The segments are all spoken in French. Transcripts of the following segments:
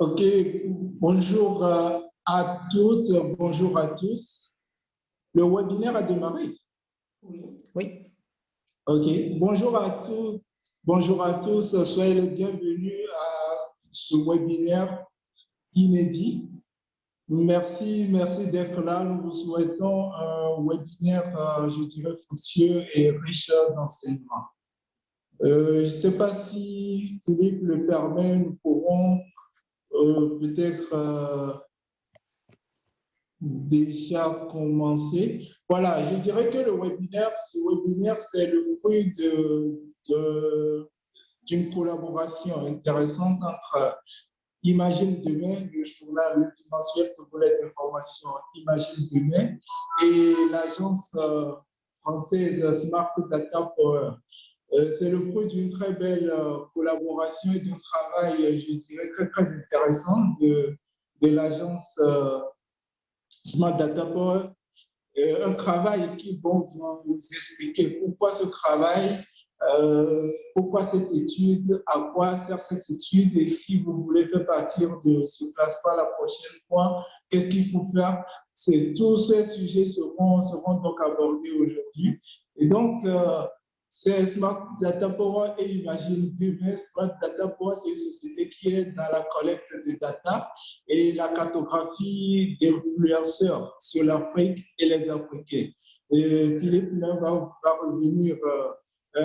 Ok, bonjour à toutes, bonjour à tous. Le webinaire a démarré. Oui. Ok, bonjour à toutes, bonjour à tous. Soyez les bienvenus à ce webinaire inédit. Merci d'être là. Nous vous souhaitons un webinaire, je dirais, fructueux et riche d'enseignements. Je ne sais pas si Philippe le permet, nous pourrons peut-être déjà commencé. Voilà, je dirais que ce webinaire, c'est le fruit d'une collaboration intéressante entre Imagine Demain, le journal mensuel togolais d'information Imagine Demain, et l'agence française Smart Data Power. C'est le fruit d'une très belle collaboration et d'un travail, je dirais, très intéressant de l'agence Smart Data Power, un travail qui vont vous expliquer pourquoi ce travail, pourquoi cette étude, à quoi sert cette étude et si vous voulez faire partir de ce classement la prochaine fois, qu'est-ce qu'il faut faire. Tous ces sujets seront donc abordés aujourd'hui. Et donc, c'est Smart Data Power et Imagine Demain. Smart Data Power, c'est une société qui est dans la collecte de data et la cartographie d'influenceurs sur l'Afrique et les Africains. Et Philippe va revenir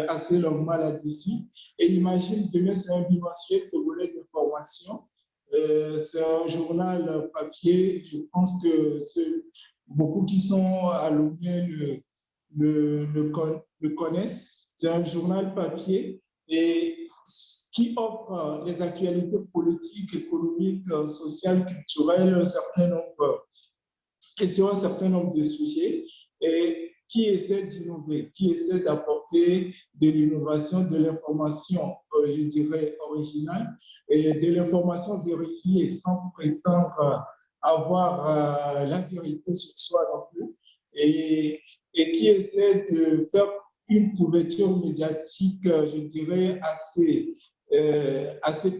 assez longuement là-dessus. Et Imagine Demain, c'est un bimensuel togolais d'information. C'est un journal papier. Je pense que beaucoup qui sont à Lomé le connaissent. C'est un journal papier et qui offre les actualités politiques, économiques, sociales, culturelles, et sur un certain nombre de sujets, et qui essaie d'innover, qui essaie d'apporter de l'innovation, de l'information, je dirais, originale, et de l'information vérifiée sans prétendre avoir la vérité sur soi non plus, et qui essaie de faire une couverture médiatique, je dirais, assez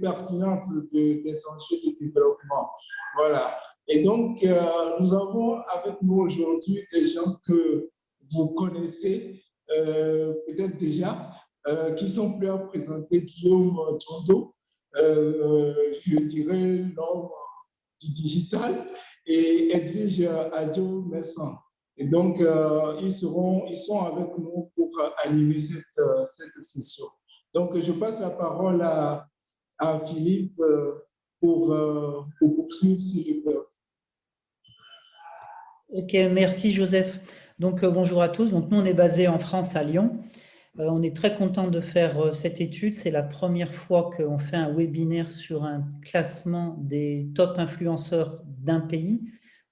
pertinente des enjeux de développement. Voilà. Et donc, nous avons avec nous aujourd'hui des gens que vous connaissez peut-être déjà, qui sont prêts à présenter Guillaume Tondo, je dirais l'homme du digital, et Edwige Adjo Messan. Et donc, ils sont avec nous pour animer cette session. Donc, je passe la parole à Philippe pour poursuivre s'il le peut. Ok, merci Joseph. Donc bonjour à tous. Donc nous on est basé en France à Lyon. On est très content de faire cette étude. C'est la première fois qu'on fait un webinaire sur un classement des top influenceurs d'un pays.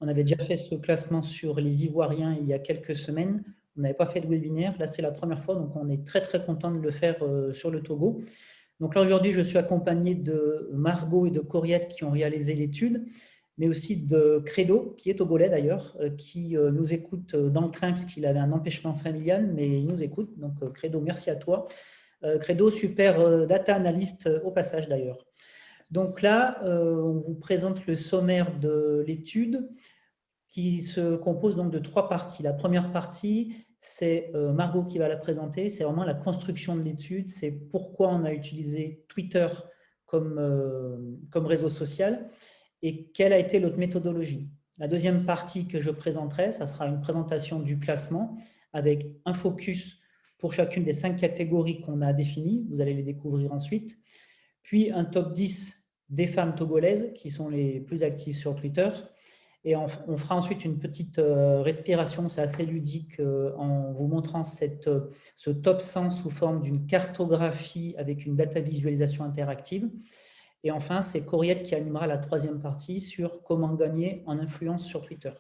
On avait déjà fait ce classement sur les Ivoiriens il y a quelques semaines. On n'avait pas fait de webinaire. Là c'est la première fois, donc on est très content de le faire sur le Togo. Donc là aujourd'hui je suis accompagné de Margot et de Coriette qui ont réalisé l'étude, mais aussi de Credo, qui est togolais d'ailleurs, qui nous écoute dans le train parce qu'il avait un empêchement familial, mais il nous écoute. Donc Credo, merci à toi. Credo, super data analyst au passage d'ailleurs. Donc là, on vous présente le sommaire de l'étude qui se compose donc de 3 parties. La première partie, c'est Margot qui va la présenter, c'est vraiment la construction de l'étude, c'est pourquoi on a utilisé Twitter comme réseau social et quelle a été notre méthodologie. La deuxième partie que je présenterai, ça sera une présentation du classement avec un focus pour chacune des 5 catégories qu'on a définies. Vous allez les découvrir ensuite. Puis un top 10 des femmes togolaises qui sont les plus actives sur Twitter. Et on fera ensuite une petite respiration, c'est assez ludique, en vous montrant ce top 100 sous forme d'une cartographie avec une data visualisation interactive. Et enfin, c'est Coriette qui animera la 3e partie sur comment gagner en influence sur Twitter.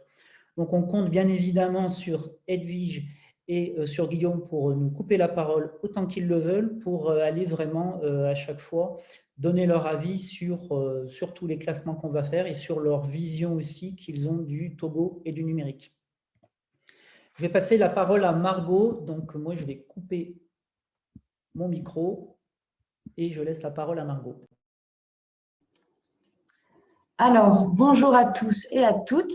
Donc, on compte bien évidemment sur Edwige et sur Guillaume pour nous couper la parole autant qu'ils le veulent, pour aller vraiment à chaque fois donner leur avis sur tous les classements qu'on va faire et sur leur vision aussi qu'ils ont du Togo et du numérique. Je vais passer la parole à Margot. Donc, moi, je vais couper mon micro et je laisse la parole à Margot. Alors, bonjour à tous et à toutes.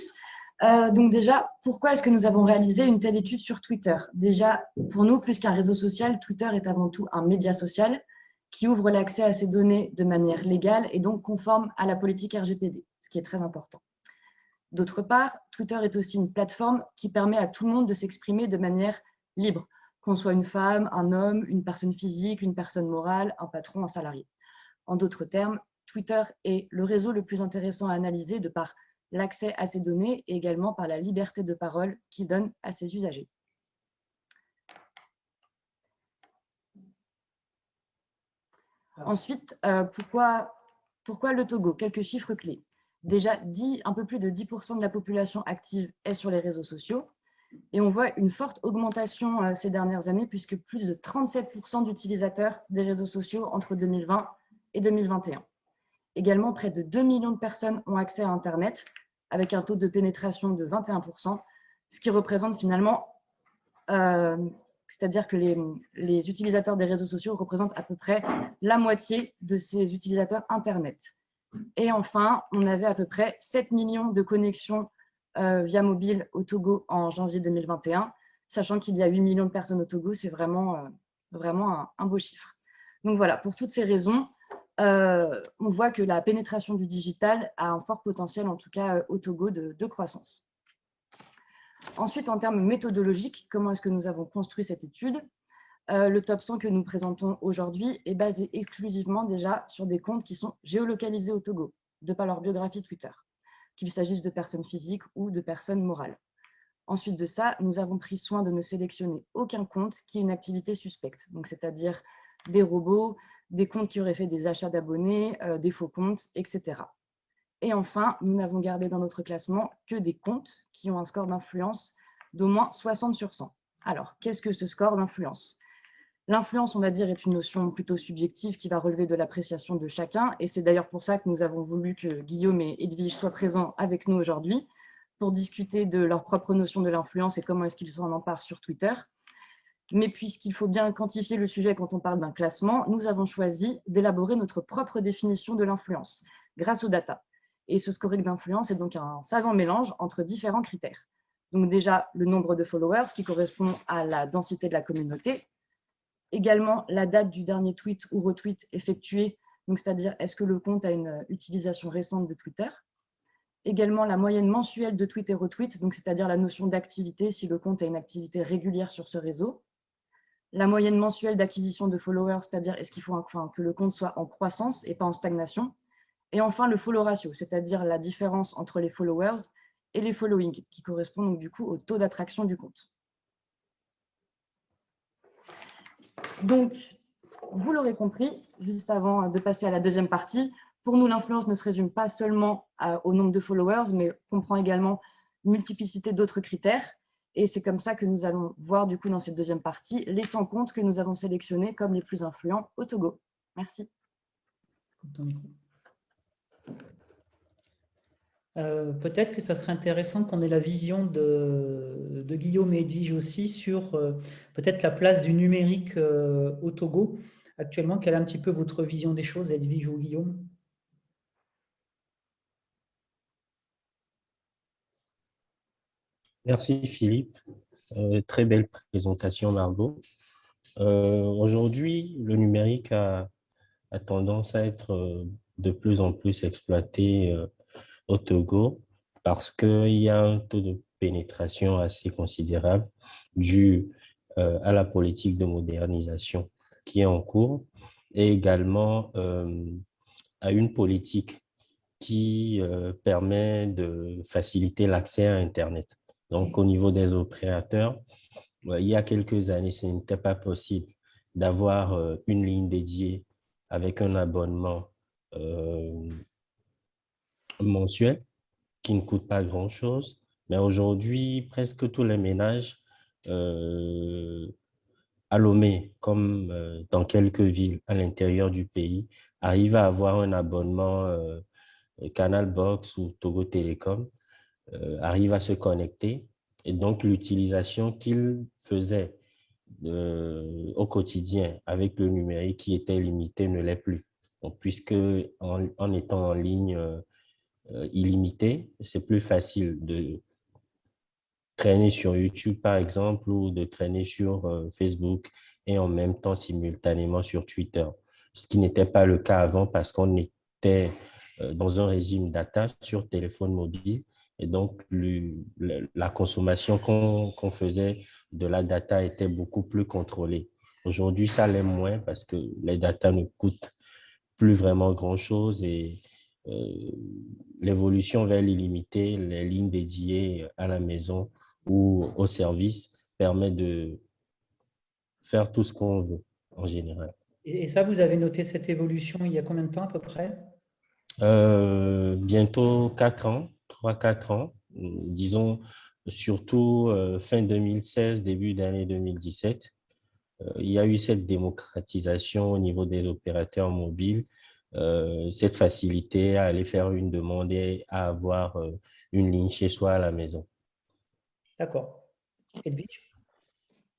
Donc déjà, pourquoi est-ce que nous avons réalisé une telle étude sur Twitter? Déjà, pour nous, plus qu'un réseau social, Twitter est avant tout un média social qui ouvre l'accès à ces données de manière légale et donc conforme à la politique RGPD, ce qui est très important. D'autre part, Twitter est aussi une plateforme qui permet à tout le monde de s'exprimer de manière libre, qu'on soit une femme, un homme, une personne physique, une personne morale, un patron, un salarié. En d'autres termes, Twitter est le réseau le plus intéressant à analyser de par l'accès à ces données et également par la liberté de parole qu'il donne à ses usagers. Ensuite, pourquoi le Togo? Quelques chiffres clés. Déjà, un peu plus de 10% de la population active est sur les réseaux sociaux. Et on voit une forte augmentation ces dernières années, puisque plus de 37% d'utilisateurs des réseaux sociaux entre 2020 et 2021. Également, près de 2 millions de personnes ont accès à Internet, avec un taux de pénétration de 21%, ce qui représente finalement, c'est-à-dire que les utilisateurs des réseaux sociaux représentent à peu près la moitié de ces utilisateurs Internet. Et enfin, on avait à peu près 7 millions de connexions via mobile au Togo en janvier 2021, sachant qu'il y a 8 millions de personnes au Togo, c'est vraiment un beau chiffre. Donc voilà, pour toutes ces raisons, on voit que la pénétration du digital a un fort potentiel, en tout cas au Togo, de croissance. Ensuite, en termes méthodologiques, comment est-ce que nous avons construit cette étude? Le top 100 que nous présentons aujourd'hui est basé exclusivement déjà sur des comptes qui sont géolocalisés au Togo, de par leur biographie Twitter, qu'il s'agisse de personnes physiques ou de personnes morales. Ensuite de ça, nous avons pris soin de ne sélectionner aucun compte qui ait une activité suspecte, donc c'est-à-dire des robots, des comptes qui auraient fait des achats d'abonnés, des faux comptes, etc. Et enfin, nous n'avons gardé dans notre classement que des comptes qui ont un score d'influence d'au moins 60 sur 100. Alors, qu'est-ce que ce score d'influence? L'influence, on va dire, est une notion plutôt subjective qui va relever de l'appréciation de chacun. Et c'est d'ailleurs pour ça que nous avons voulu que Guillaume et Edwige soient présents avec nous aujourd'hui pour discuter de leur propre notion de l'influence et comment est-ce qu'ils s'en emparent sur Twitter. Mais puisqu'il faut bien quantifier le sujet quand on parle d'un classement, nous avons choisi d'élaborer notre propre définition de l'influence grâce aux data. Et ce scoring d'influence est donc un savant mélange entre différents critères. Donc déjà, le nombre de followers qui correspond à la densité de la communauté. Également, la date du dernier tweet ou retweet effectué, c'est-à-dire est-ce que le compte a une utilisation récente de Twitter. Également, la moyenne mensuelle de tweets et retweets, c'est-à-dire la notion d'activité, si le compte a une activité régulière sur ce réseau. La moyenne mensuelle d'acquisition de followers, c'est-à-dire est-ce qu'il faut que le compte soit en croissance et pas en stagnation. Et enfin, le follow ratio, c'est-à-dire la différence entre les followers et les followings, qui correspond donc du coup au taux d'attraction du compte. Donc, vous l'aurez compris, juste avant de passer à la deuxième partie, pour nous, l'influence ne se résume pas seulement au nombre de followers, mais comprend également une multiplicité d'autres critères. Et c'est comme ça que nous allons voir, du coup, dans cette deuxième partie, les 100 comptes que nous avons sélectionnés comme les plus influents au Togo. Merci. Peut-être que ça serait intéressant qu'on ait la vision de Guillaume et Edwige aussi sur peut-être la place du numérique au Togo. Actuellement, quelle est un petit peu votre vision des choses, Edwige ou Guillaume? Merci Philippe. Très belle présentation, Margot. Aujourd'hui, le numérique a tendance à être de plus en plus exploité au Togo parce qu'il y a un taux de pénétration assez considérable dû à la politique de modernisation qui est en cours et également à une politique qui permet de faciliter l'accès à Internet. Donc, au niveau des opérateurs, il y a quelques années, ce n'était pas possible d'avoir une ligne dédiée avec un abonnement mensuel qui ne coûte pas grand-chose. Mais aujourd'hui, presque tous les ménages à Lomé, comme dans quelques villes à l'intérieur du pays, arrivent à avoir un abonnement Canal Box ou Togo Télécom, arrivent à se connecter. Et donc, l'utilisation qu'ils faisaient au quotidien avec le numérique qui était limité ne l'est plus. Donc, puisque en étant en ligne illimité, c'est plus facile de traîner sur YouTube, par exemple, ou de traîner sur Facebook et en même temps simultanément sur Twitter. Ce qui n'était pas le cas avant parce qu'on était dans un régime data sur téléphone mobile et donc la consommation qu'on faisait de la data était beaucoup plus contrôlée. Aujourd'hui, ça l'est moins parce que les data ne coûtent plus vraiment grand-chose et euh, l'évolution vers l'illimité, les lignes dédiées à la maison ou au service permet de faire tout ce qu'on veut en général. Et ça, vous avez noté cette évolution il y a combien de temps à peu près? Bientôt 4 ans, 3-4 ans, disons surtout fin 2016, début d'année 2017. Il y a eu cette démocratisation au niveau des opérateurs mobiles, cette facilité à aller faire une demande et à avoir une ligne chez soi à la maison. D'accord. Edwige?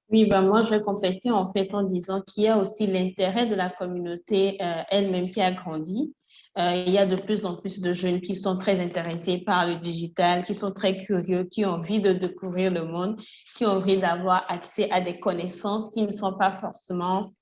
Oui, ben moi, je vais compléter en fait en disant qu'il y a aussi l'intérêt de la communauté elle-même qui a grandi. Il y a de plus en plus de jeunes qui sont très intéressés par le digital, qui sont très curieux, qui ont envie de découvrir le monde, qui ont envie d'avoir accès à des connaissances qui ne sont pas forcément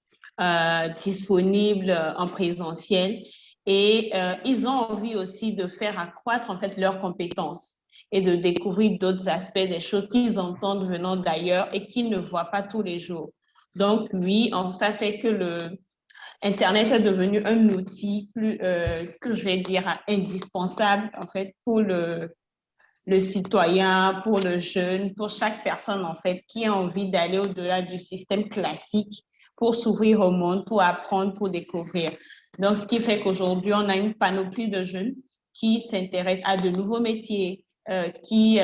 disponibles en présentiel. Et ils ont envie aussi de faire accroître en fait leurs compétences et de découvrir d'autres aspects, des choses qu'ils entendent venant d'ailleurs et qu'ils ne voient pas tous les jours. Donc, oui, ça fait que Internet est devenu un outil plus, que je vais dire, indispensable, en fait, pour le citoyen, pour le jeune, pour chaque personne, en fait, qui a envie d'aller au-delà du système classique pour s'ouvrir au monde, pour apprendre, pour découvrir. Donc, ce qui fait qu'aujourd'hui, on a une panoplie de jeunes qui s'intéressent à de nouveaux métiers, qui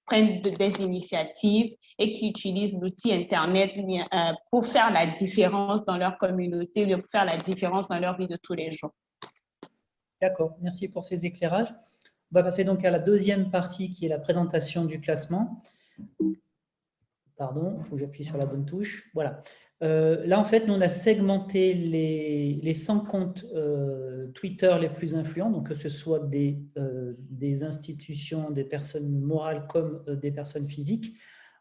prennent des initiatives et qui utilisent l'outil Internet pour faire la différence dans leur communauté, pour faire la différence dans leur vie de tous les jours. D'accord, merci pour ces éclairages. On va passer donc à la deuxième partie qui est la présentation du classement. Pardon, il faut que j'appuie sur la bonne touche. Voilà. Là, en fait, nous, on a segmenté les 100 comptes Twitter les plus influents, donc que ce soit des institutions, des personnes morales comme des personnes physiques,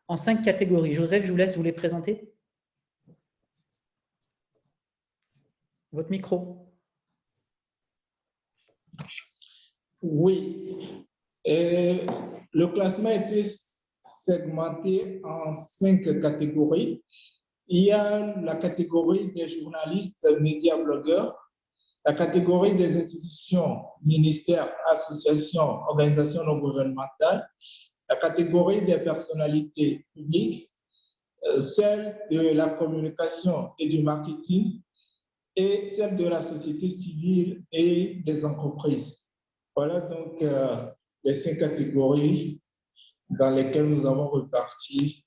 en 5 catégories. Joseph, je vous laisse vous les présenter. Votre micro. Oui. Le classement a été segmenté en 5 catégories. Il y a la catégorie des journalistes, médias, blogueurs, la catégorie des institutions, ministères, associations, organisations non gouvernementales, la catégorie des personnalités publiques, celle de la communication et du marketing et celle de la société civile et des entreprises. Voilà donc les 5 catégories dans lesquelles nous avons reparti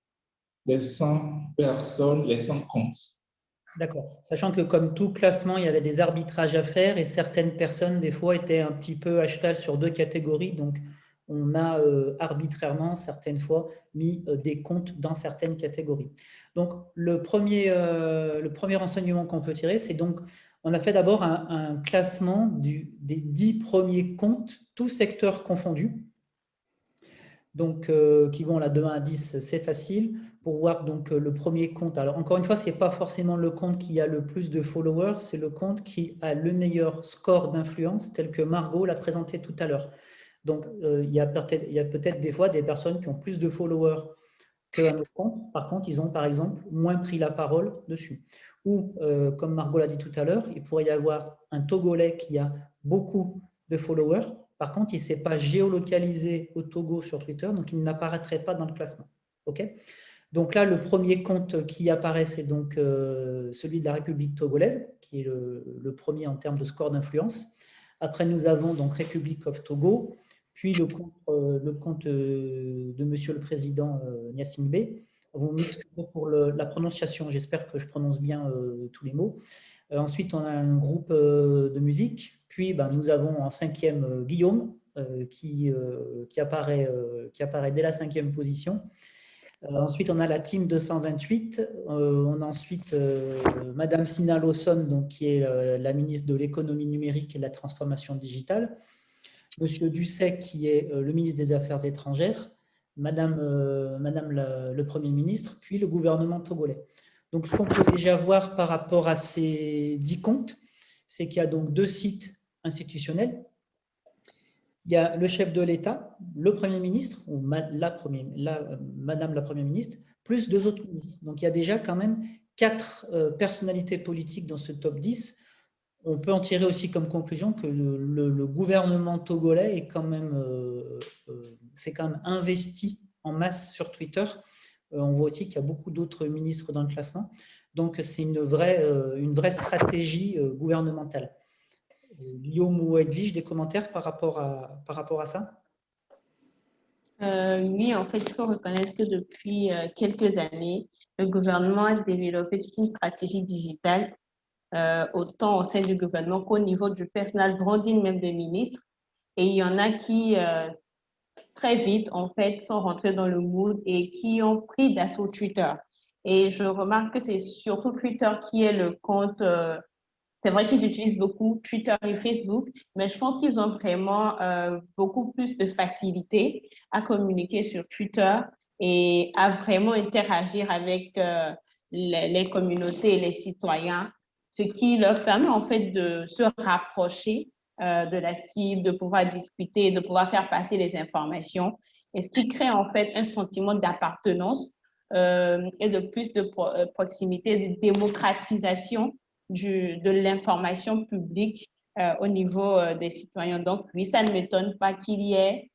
les 100 personnes, les 100 comptes. D'accord. Sachant que comme tout classement, il y avait des arbitrages à faire et certaines personnes, des fois, étaient un petit peu à cheval sur 2 catégories. Donc, on a arbitrairement, certaines fois, mis des comptes dans certaines catégories. Donc, le premier renseignement qu'on peut tirer, c'est donc, on a fait d'abord un classement des 10 premiers comptes, tous secteurs confondus. Donc, qui vont là de 1 à 10, c'est facile. Pour voir donc le premier compte. Alors, encore une fois, ce n'est pas forcément le compte qui a le plus de followers, c'est le compte qui a le meilleur score d'influence, tel que Margot l'a présenté tout à l'heure. Donc, il y a peut-être des fois des personnes qui ont plus de followers qu'un autre compte. Par contre, ils ont, par exemple, moins pris la parole dessus. Ou, comme Margot l'a dit tout à l'heure, il pourrait y avoir un Togolais qui a beaucoup de followers. Par contre, il ne s'est pas géolocalisé au Togo sur Twitter, donc il n'apparaîtrait pas dans le classement. OK ? Donc là, le premier compte qui apparaît, c'est donc celui de la République togolaise, qui est le premier en termes de score d'influence. Après, nous avons donc Republic of Togo, puis le compte de Monsieur le Président Gnassingbé. Vous m'excusez pour la prononciation, j'espère que je prononce bien tous les mots. Ensuite, on a un groupe de musique. Puis, nous avons en 5e Guillaume, qui apparaît dès la 5e position. Ensuite, on a la team 228. On a ensuite Madame Sina Lawson, donc, qui est la ministre de l'économie numérique et de la transformation digitale. Monsieur Ducet, qui est le ministre des Affaires étrangères, Madame le Premier ministre, puis le gouvernement togolais. Donc, ce qu'on peut déjà voir par rapport à ces 10 comptes, c'est qu'il y a donc 2 sites institutionnels. Il y a le chef de l'État, le Premier ministre, ou Madame la Première ministre, plus 2 autres ministres. Donc, il y a déjà quand même 4 personnalités politiques dans ce top 10. On peut en tirer aussi comme conclusion que le gouvernement togolais est s'est quand même investi en masse sur Twitter. On voit aussi qu'il y a beaucoup d'autres ministres dans le classement. Donc, c'est une vraie stratégie gouvernementale. Guillaume ou Edwige, des commentaires par rapport à ça? Oui, en fait, il faut reconnaître que depuis quelques années, le gouvernement a développé toute une stratégie digitale, autant au sein du gouvernement qu'au niveau du personnel branding même des ministres. Et il y en a qui, très vite, en fait, sont rentrés dans le mood et qui ont pris d'assaut Twitter. Et je remarque que c'est surtout Twitter qui est le compte. C'est vrai qu'ils utilisent beaucoup Twitter et Facebook, mais je pense qu'ils ont vraiment beaucoup plus de facilité à communiquer sur Twitter et à vraiment interagir avec les communautés et les citoyens, ce qui leur permet en fait de se rapprocher de la cible, de pouvoir discuter, de pouvoir faire passer les informations, et ce qui crée en fait un sentiment d'appartenance et de plus de proximité, de démocratisation de l'information publique au niveau des citoyens. Donc, oui, ça ne m'étonne pas qu'il y ait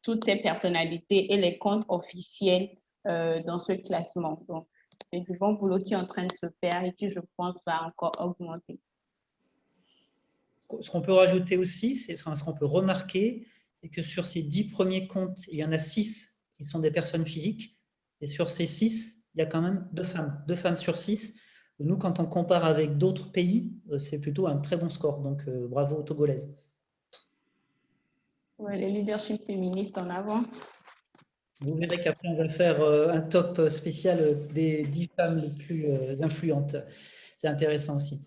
toutes ces personnalités et les comptes officiels dans ce classement. Donc, c'est du bon boulot qui est en train de se faire et qui, je pense, va encore augmenter. Ce qu'on peut rajouter aussi, ce qu'on peut remarquer, c'est que sur ces 10 premiers comptes, il y en a 6 qui sont des personnes physiques. Et sur ces 6, il y a quand même 2 femmes. 2 femmes sur 6. Nous, quand on compare avec d'autres pays, c'est plutôt un très bon score. Donc, bravo aux Togolaises. Ouais, les leaderships féministes en avant. Vous verrez qu'après, on va faire un top spécial des 10 femmes les plus influentes. C'est intéressant aussi.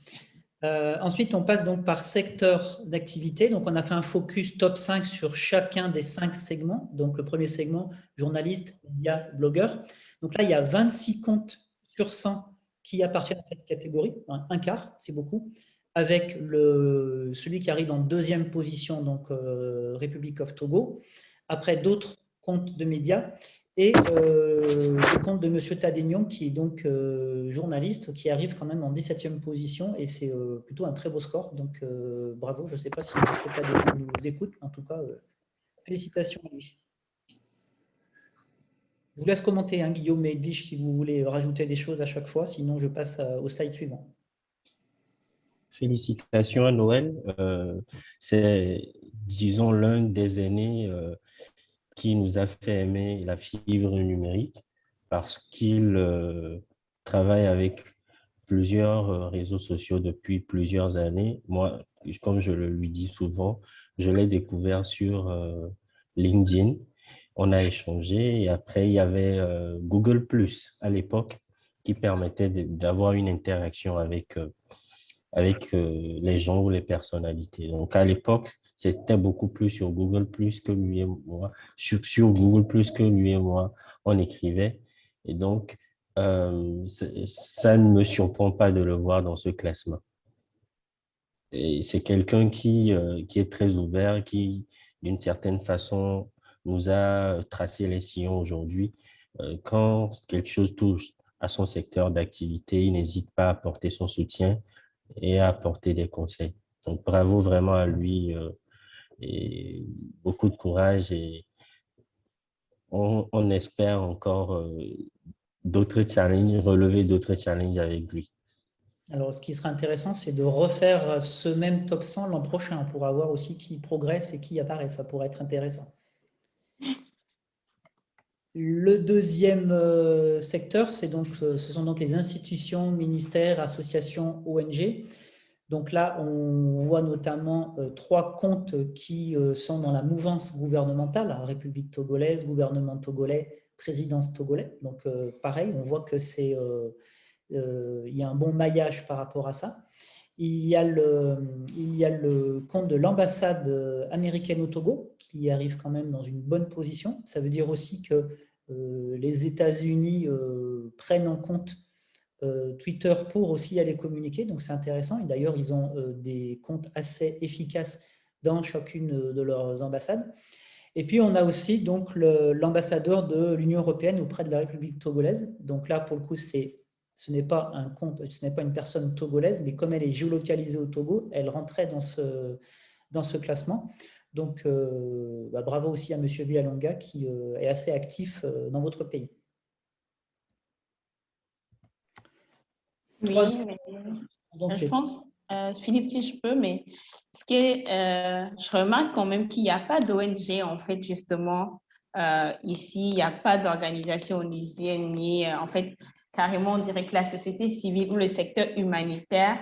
Ensuite, on passe donc par secteur d'activité. Donc, on a fait un focus top 5 sur chacun des 5 segments. Donc, le premier segment, journaliste, médias, blogueurs. Donc là, il y a 26 comptes sur 100 qui appartiennent à cette catégorie. Un quart, c'est beaucoup. Avec celui qui arrive en deuxième position, donc Republic of Togo. Après, d'autres comptes de médias. Et le compte de M. Tadegnon, qui est donc journaliste, qui arrive quand même en 17e position, et c'est plutôt un très beau score. Donc, bravo. Je ne sais pas si M. Tadegnon nous écoute. En tout cas, félicitations à lui. Je vous laisse commenter, hein, Guillaume et Edwige, si vous voulez rajouter des choses à chaque fois. Sinon, je passe au slide suivant. Félicitations à Noël. C'est, disons, l'un des aînés qui nous a fait aimer la fibre numérique parce qu'il travaille avec plusieurs réseaux sociaux depuis plusieurs années. Moi, comme je le lui dis souvent, je l'ai découvert sur LinkedIn. On a échangé et après, il y avait Google Plus à l'époque qui permettait d'avoir une interaction avec les gens ou les personnalités. Donc, à l'époque, c'était beaucoup plus sur Google Plus que lui et moi, sur Google Plus que lui et moi, on écrivait. Et donc, ça ne me surprend pas de le voir dans ce classement. Et c'est quelqu'un qui est très ouvert, qui, d'une certaine façon, nous a tracé les sillons aujourd'hui. Quand quelque chose touche à son secteur d'activité, il n'hésite pas à apporter son soutien et à apporter des conseils. Donc, bravo vraiment à lui et beaucoup de courage et on espère encore d'autres challenges, relever d'autres challenges avec lui. Alors, ce qui sera intéressant, c'est de refaire ce même top 100 l'an prochain pour avoir aussi qui progresse et qui apparaît. Ça pourrait être intéressant. Le deuxième secteur, ce sont donc les institutions, ministères, associations, ONG. Donc là, on voit notamment 3 comptes qui sont dans la mouvance gouvernementale, République togolaise, gouvernement togolais, présidence togolais. Donc pareil, on voit que il y a un bon maillage par rapport à ça. il y a le compte de l'ambassade américaine au Togo qui arrive quand même dans une bonne position. Ça veut dire aussi que les États-Unis prennent en compte Twitter pour aussi aller communiquer, donc c'est intéressant. Et d'ailleurs, ils ont des comptes assez efficaces dans chacune de leurs ambassades. Et puis, on a aussi donc l'ambassadeur de l'Union européenne auprès de la République togolaise. Donc là, pour le coup, ce n'est pas un compte, ce n'est pas une personne togolaise, mais comme elle est géolocalisée au Togo, elle rentrait dans ce classement. Donc, bravo aussi à M. Villalonga qui est assez actif dans votre pays. Oui, mais je pense, Philippe, si je peux, mais je remarque quand même qu'il n'y a pas d'ONG, en fait, justement, ici, il n'y a pas d'organisation onusienne, ni, en fait, carrément, on dirait que la société civile ou le secteur humanitaire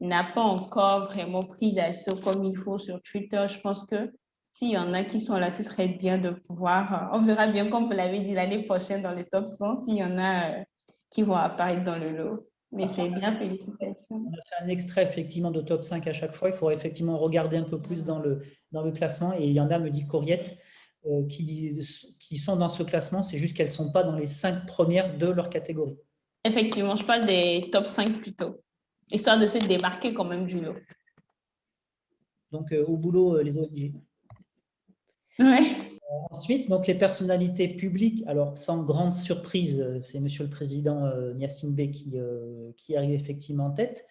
n'a pas encore vraiment pris d'assaut comme il faut sur Twitter. Je pense que s'il y en a qui sont là, ce serait bien de pouvoir, on verra bien, comme vous l'avez dit, l'année prochaine dans le top 100, s'il y en a qui vont apparaître dans le lot. Mais c'est bien, félicitations. On a fait un extrait effectivement de top 5 à chaque fois. Il faudrait effectivement regarder un peu plus dans le classement. Et il y en a, me dit Courriette, qui sont dans ce classement. C'est juste qu'elles ne sont pas dans les 5 premières de leur catégorie. Effectivement, je parle des top 5 plutôt, histoire de se démarquer quand même du lot. Donc, au boulot, les ONG. Ouais. Ensuite, donc les personnalités publiques, alors sans grande surprise, c'est Monsieur le Président Gnassingbé qui arrive effectivement en tête.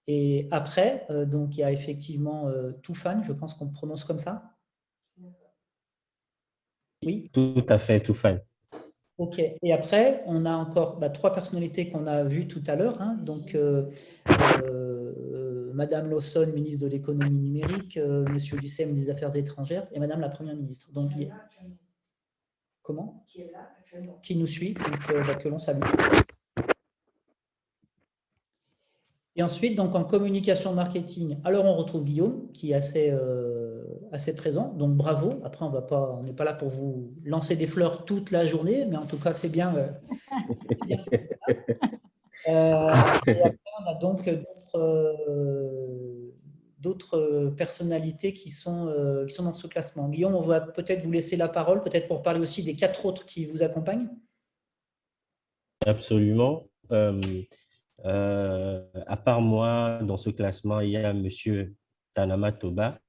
Et après, donc il y a effectivement Toufan, je pense qu'on prononce comme ça. Oui. Tout à fait, Toufan. Ok. Et après, on a encore 3 personnalités qu'on a vues tout à l'heure. Hein. Donc, Madame Lawson, ministre de l'économie numérique, Monsieur Ducet, ministre des Affaires étrangères, et Madame la Première ministre. Donc, comment? Qui est là actuellement. Qui nous suit, donc que l'on salue. Et ensuite, donc en communication marketing, alors on retrouve Guillaume qui est assez présent, donc bravo. Après, on n'est pas là pour vous lancer des fleurs toute la journée, mais en tout cas, c'est bien. Et après, on a donc d'autres personnalités qui sont dans ce classement. Guillaume, on va peut-être vous laisser la parole, peut-être pour parler aussi des 4 autres qui vous accompagnent. Absolument. À part moi, dans ce classement, il y a M. Tanama Toba,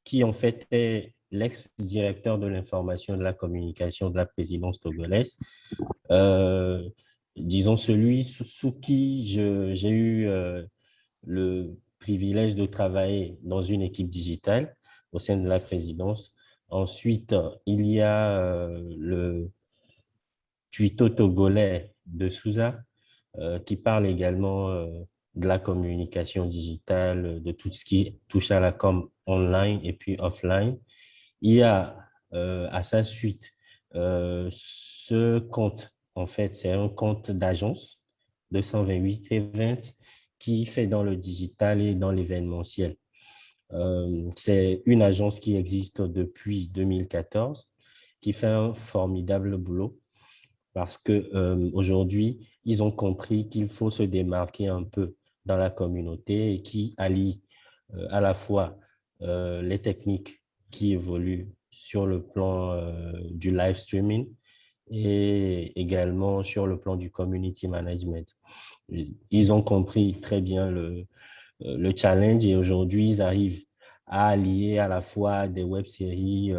qui en fait est l'ex-directeur de l'information et de la communication de la présidence togolaise. Disons celui sous qui j'ai eu le privilège de travailler dans une équipe digitale au sein de la présidence. Ensuite, il y a le tuito togolais de Souza, qui parle également de la communication digitale, de tout ce qui touche à la com online et puis offline. Il y a à sa suite ce compte, en fait, c'est un compte d'agence 228 Events qui fait dans le digital et dans l'événementiel. C'est une agence qui existe depuis 2014, qui fait un formidable boulot parce qu'aujourd'hui, ils ont compris qu'il faut se démarquer un peu dans la communauté et qui allie à la fois les techniques qui évoluent sur le plan du live streaming et également sur le plan du community management. Ils ont compris très bien le challenge et aujourd'hui, ils arrivent à allier à la fois des web-séries,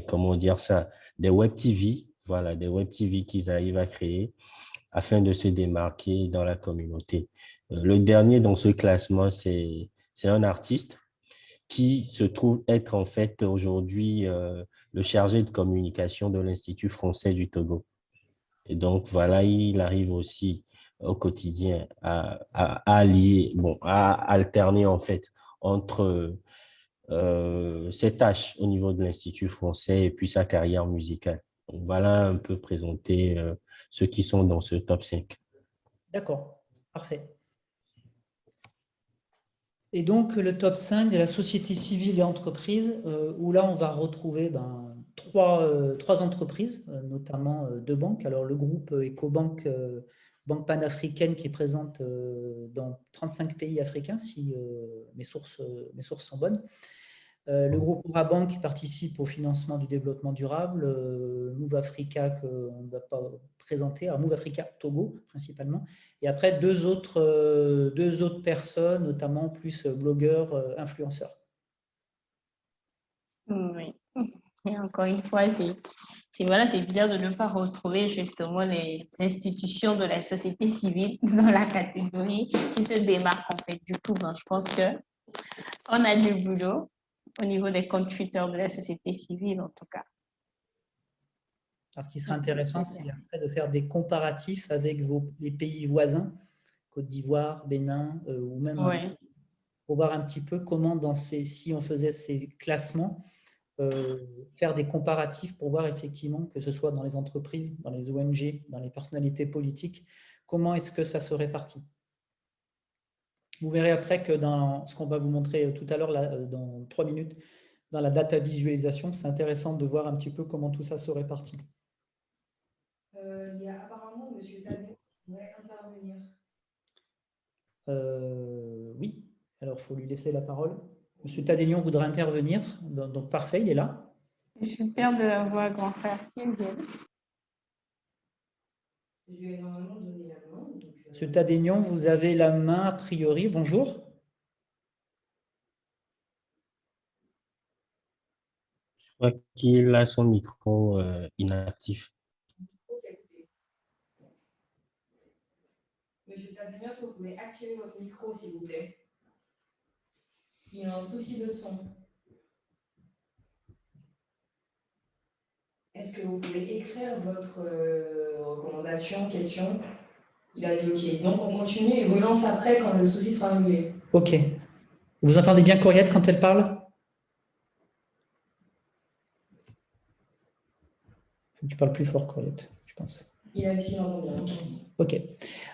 comment dire ça, des web TV, voilà, des web TV qu'ils arrivent à créer afin de se démarquer dans la communauté. Le dernier dans ce classement, c'est un artiste qui se trouve être en fait aujourd'hui le chargé de communication de l'Institut français du Togo. Et donc, voilà, il arrive aussi au quotidien à allier, à alterner en fait entre ses tâches au niveau de l'Institut français et puis sa carrière musicale. Donc, voilà un peu présenter ceux qui sont dans ce top 5. D'accord, parfait. Et donc, le top 5 de la société civile et entreprises, où là, on va retrouver 3 entreprises, notamment 2 banques. Alors, le groupe Ecobank banque panafricaine qui est présente dans 35 pays africains, si mes sources sont bonnes. Le groupe Orabank qui participe au financement du développement durable, Move Africa qu'on ne va pas présenter, alors Move Africa Togo principalement, et après deux autres personnes, notamment plus blogueurs, influenceurs. Oui. Et encore une fois, c'est bien de ne pas retrouver justement les institutions de la société civile dans la catégorie qui se démarquent en fait. Du coup, je pense qu'on a du boulot au niveau des comptes Twitter de la société civile en tout cas. Alors, ce qui serait intéressant, c'est après de faire des comparatifs avec les pays voisins, Côte d'Ivoire, Bénin, ou même pour voir un petit peu comment, si on faisait ces classements, faire des comparatifs pour voir effectivement, que ce soit dans les entreprises, dans les ONG, dans les personnalités politiques, comment est-ce que ça se répartit. Vous verrez après que dans ce qu'on va vous montrer tout à l'heure, dans 3 minutes, dans la data visualisation, c'est intéressant de voir un petit peu comment tout ça se répartit. Il y a apparemment M. Tadé qui pourrait intervenir. Oui, alors il faut lui laisser la parole. M. Tadénion voudrait intervenir, donc parfait, il est là. C'est super de la voir, grand frère. Je lui ai normalement donné la main. M. Tadénion, vous avez la main a priori. Bonjour. Je crois qu'il a son micro inactif. Monsieur Tadénion, est-ce que vous pouvez activer votre micro, s'il vous plaît? Il y a un souci de son. Est-ce que vous pouvez écrire votre recommandation, question? Il a dit OK. Donc, on continue et relance après quand le souci sera réglé. OK. Vous entendez bien Courriette quand elle parle? Tu parles plus fort, Courriette, je pense. Il a dit qu'il entend bien. OK.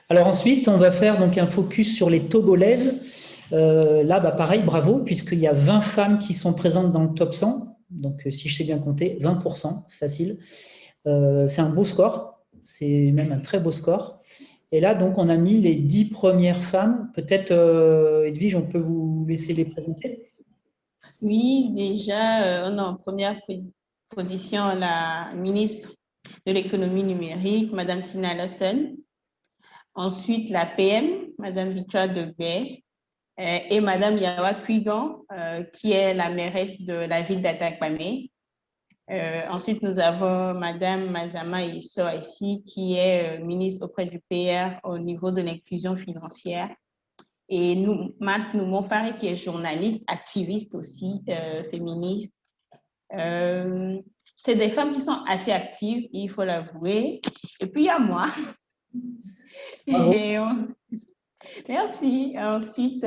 Alors ensuite, on va faire donc un focus sur les Togolaises. Là, pareil, bravo, puisqu'il y a 20 femmes qui sont présentes dans le top 100. Donc, si je sais bien compter, 20%, c'est facile. C'est un beau score. C'est même un très beau score. Et là, donc, on a mis les 10 premières femmes. Peut-être, Edwige, on peut vous laisser les présenter? Oui, déjà, on a en première position la ministre de l'économie numérique, Madame Sina Lawson. Ensuite, la PM, Madame Victoire Degbay, et Madame Yawa Kuigan, qui est la mairesse de la ville d'Atakpamé. Ensuite, nous avons Madame Mazama Isso ici, qui est ministre auprès du PR au niveau de l'inclusion financière. Et Matt Montfaré, qui est journaliste, activiste aussi, féministe. C'est des femmes qui sont assez actives, il faut l'avouer. Et puis, il y a moi. Merci. Ensuite,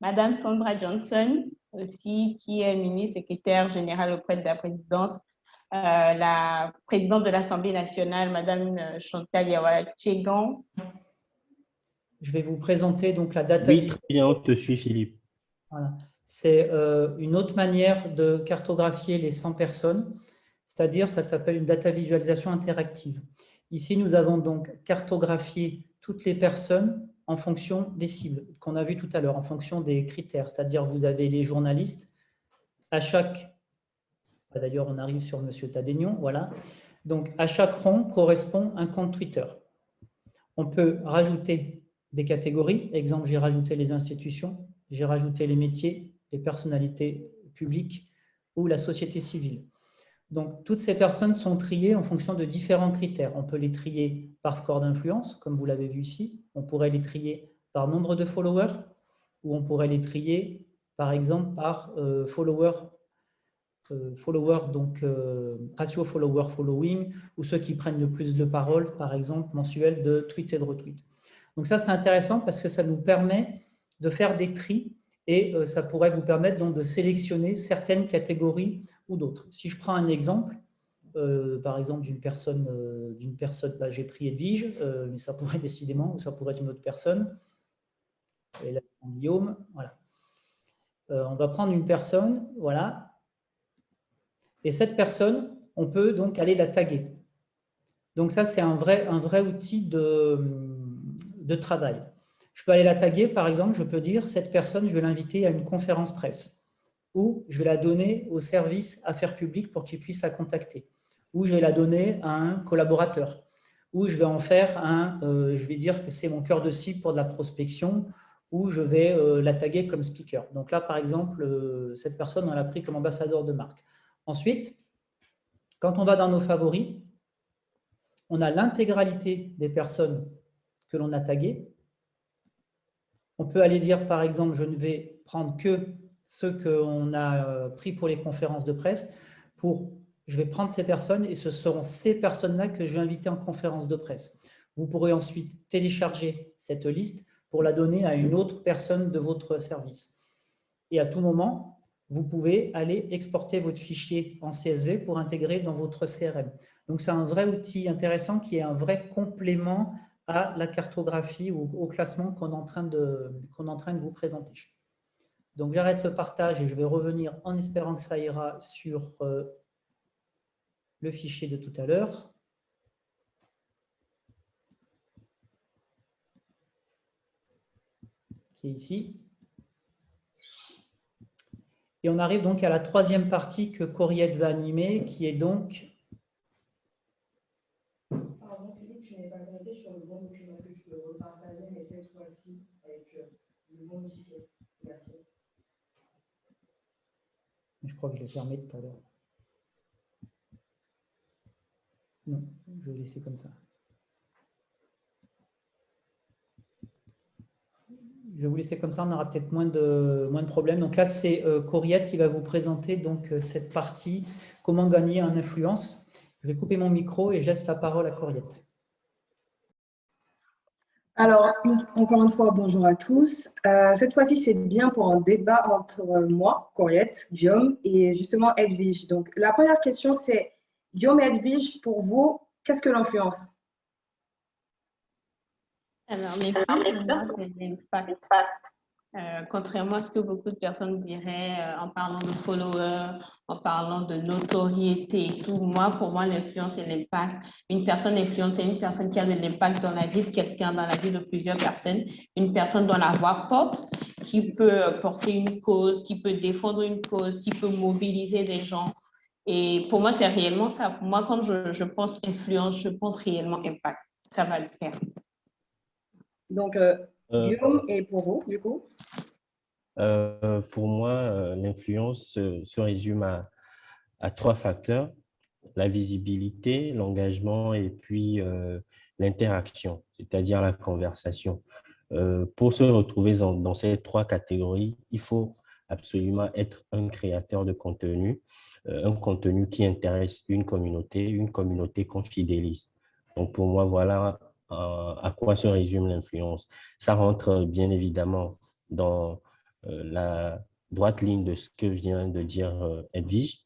Madame Sandra Johnson, aussi, qui est ministre secrétaire générale auprès de la présidence, la présidente de l'Assemblée nationale, Madame Chantal Yawa-Tchegan. Je vais vous présenter donc la data. Oui, très bien, je te suis, Philippe. Voilà. C'est une autre manière de cartographier les 100 personnes, c'est-à-dire ça s'appelle une data visualisation interactive. Ici, nous avons donc cartographié toutes les personnes en fonction des cibles qu'on a vues tout à l'heure, en fonction des critères, c'est-à-dire vous avez les journalistes, à chaque, d'ailleurs on arrive sur M. Tadénion, voilà, donc à chaque rang correspond un compte Twitter. On peut rajouter des catégories, exemple j'ai rajouté les institutions, j'ai rajouté les métiers, les personnalités publiques ou la société civile. Donc, toutes ces personnes sont triées en fonction de différents critères. On peut les trier par score d'influence, comme vous l'avez vu ici. On pourrait les trier par nombre de followers, ou on pourrait les trier, par exemple, par donc ratio follower-following, ou ceux qui prennent le plus de paroles, par exemple, mensuels de tweet et de retweet. Donc ça, c'est intéressant parce que ça nous permet de faire des tris et ça pourrait vous permettre donc de sélectionner certaines catégories ou d'autres. Si je prends un exemple, par exemple d'une personne, j'ai pris Edwige, mais ça pourrait décidément, ou ça pourrait être une autre personne, et là, Guillaume, voilà. On va prendre une personne, voilà, et cette personne, on peut donc aller la taguer. Donc ça, c'est un vrai outil de travail. Je peux aller la taguer, par exemple, je peux dire, cette personne, je vais l'inviter à une conférence presse, ou je vais la donner au service affaires publiques pour qu'il puisse la contacter, ou je vais la donner à un collaborateur, ou je vais en faire je vais dire que c'est mon cœur de cible pour de la prospection, ou je vais la taguer comme speaker. Donc là, par exemple, cette personne, on l'a pris comme ambassadeur de marque. Ensuite, quand on va dans nos favoris, on a l'intégralité des personnes que l'on a taguées. On peut aller dire, par exemple, je ne vais prendre que ceux qu'on a pris pour les conférences de presse. Je vais prendre ces personnes et ce seront ces personnes-là que je vais inviter en conférence de presse. Vous pourrez ensuite télécharger cette liste pour la donner à une autre personne de votre service. Et à tout moment, vous pouvez aller exporter votre fichier en CSV pour intégrer dans votre CRM. Donc, c'est un vrai outil intéressant qui est un vrai complément à la cartographie ou au classement qu'on est en train de vous présenter. Donc, j'arrête le partage et je vais revenir en espérant que ça ira sur le fichier de tout à l'heure. Qui est ici. Et on arrive donc à la troisième partie que Coriette va animer, qui est donc… Pardon Philippe, tu n'es pas connecté sur le bon document. Est-ce que tu peux repartager, mais cette fois-ci avec le bon logiciel? Merci. Je crois que je l'ai fermé tout à l'heure. Non, je vais laisser comme ça. Je vais vous laisser comme ça, on aura peut-être moins de problèmes. Donc là, c'est Coriette qui va vous présenter donc, cette partie, comment gagner en influence. Je vais couper mon micro et je laisse la parole à Coriette. Alors, encore une fois, bonjour à tous. Cette fois-ci, c'est bien pour un débat entre moi, Coriette, Guillaume et justement Edwige. Donc, la première question, c'est Guillaume et Edwige, pour vous, qu'est-ce que l'influence? Alors, l'influence, pour moi, c'est l'impact. Contrairement à ce que beaucoup de personnes diraient en parlant de followers, en parlant de notoriété et tout, pour moi, l'influence, c'est l'impact. Une personne influente, c'est une personne qui a de l'impact dans la vie de quelqu'un, dans la vie de plusieurs personnes. Une personne dont la voix porte, qui peut porter une cause, qui peut défendre une cause, qui peut mobiliser des gens. Et pour moi, c'est réellement ça. Moi, quand je pense influence, je pense réellement impact. Ça va le faire. Donc, Guillaume, et pour vous, du coup? Pour moi, l'influence se résume à trois facteurs: la visibilité, l'engagement et puis l'interaction, c'est-à-dire la conversation. Pour se retrouver dans ces trois catégories, il faut absolument être un créateur de contenu, un contenu qui intéresse une communauté qu'on fidélise. Donc, pour moi, voilà à quoi se résume l'influence. Ça rentre bien évidemment dans la droite ligne de ce que vient de dire Edwige.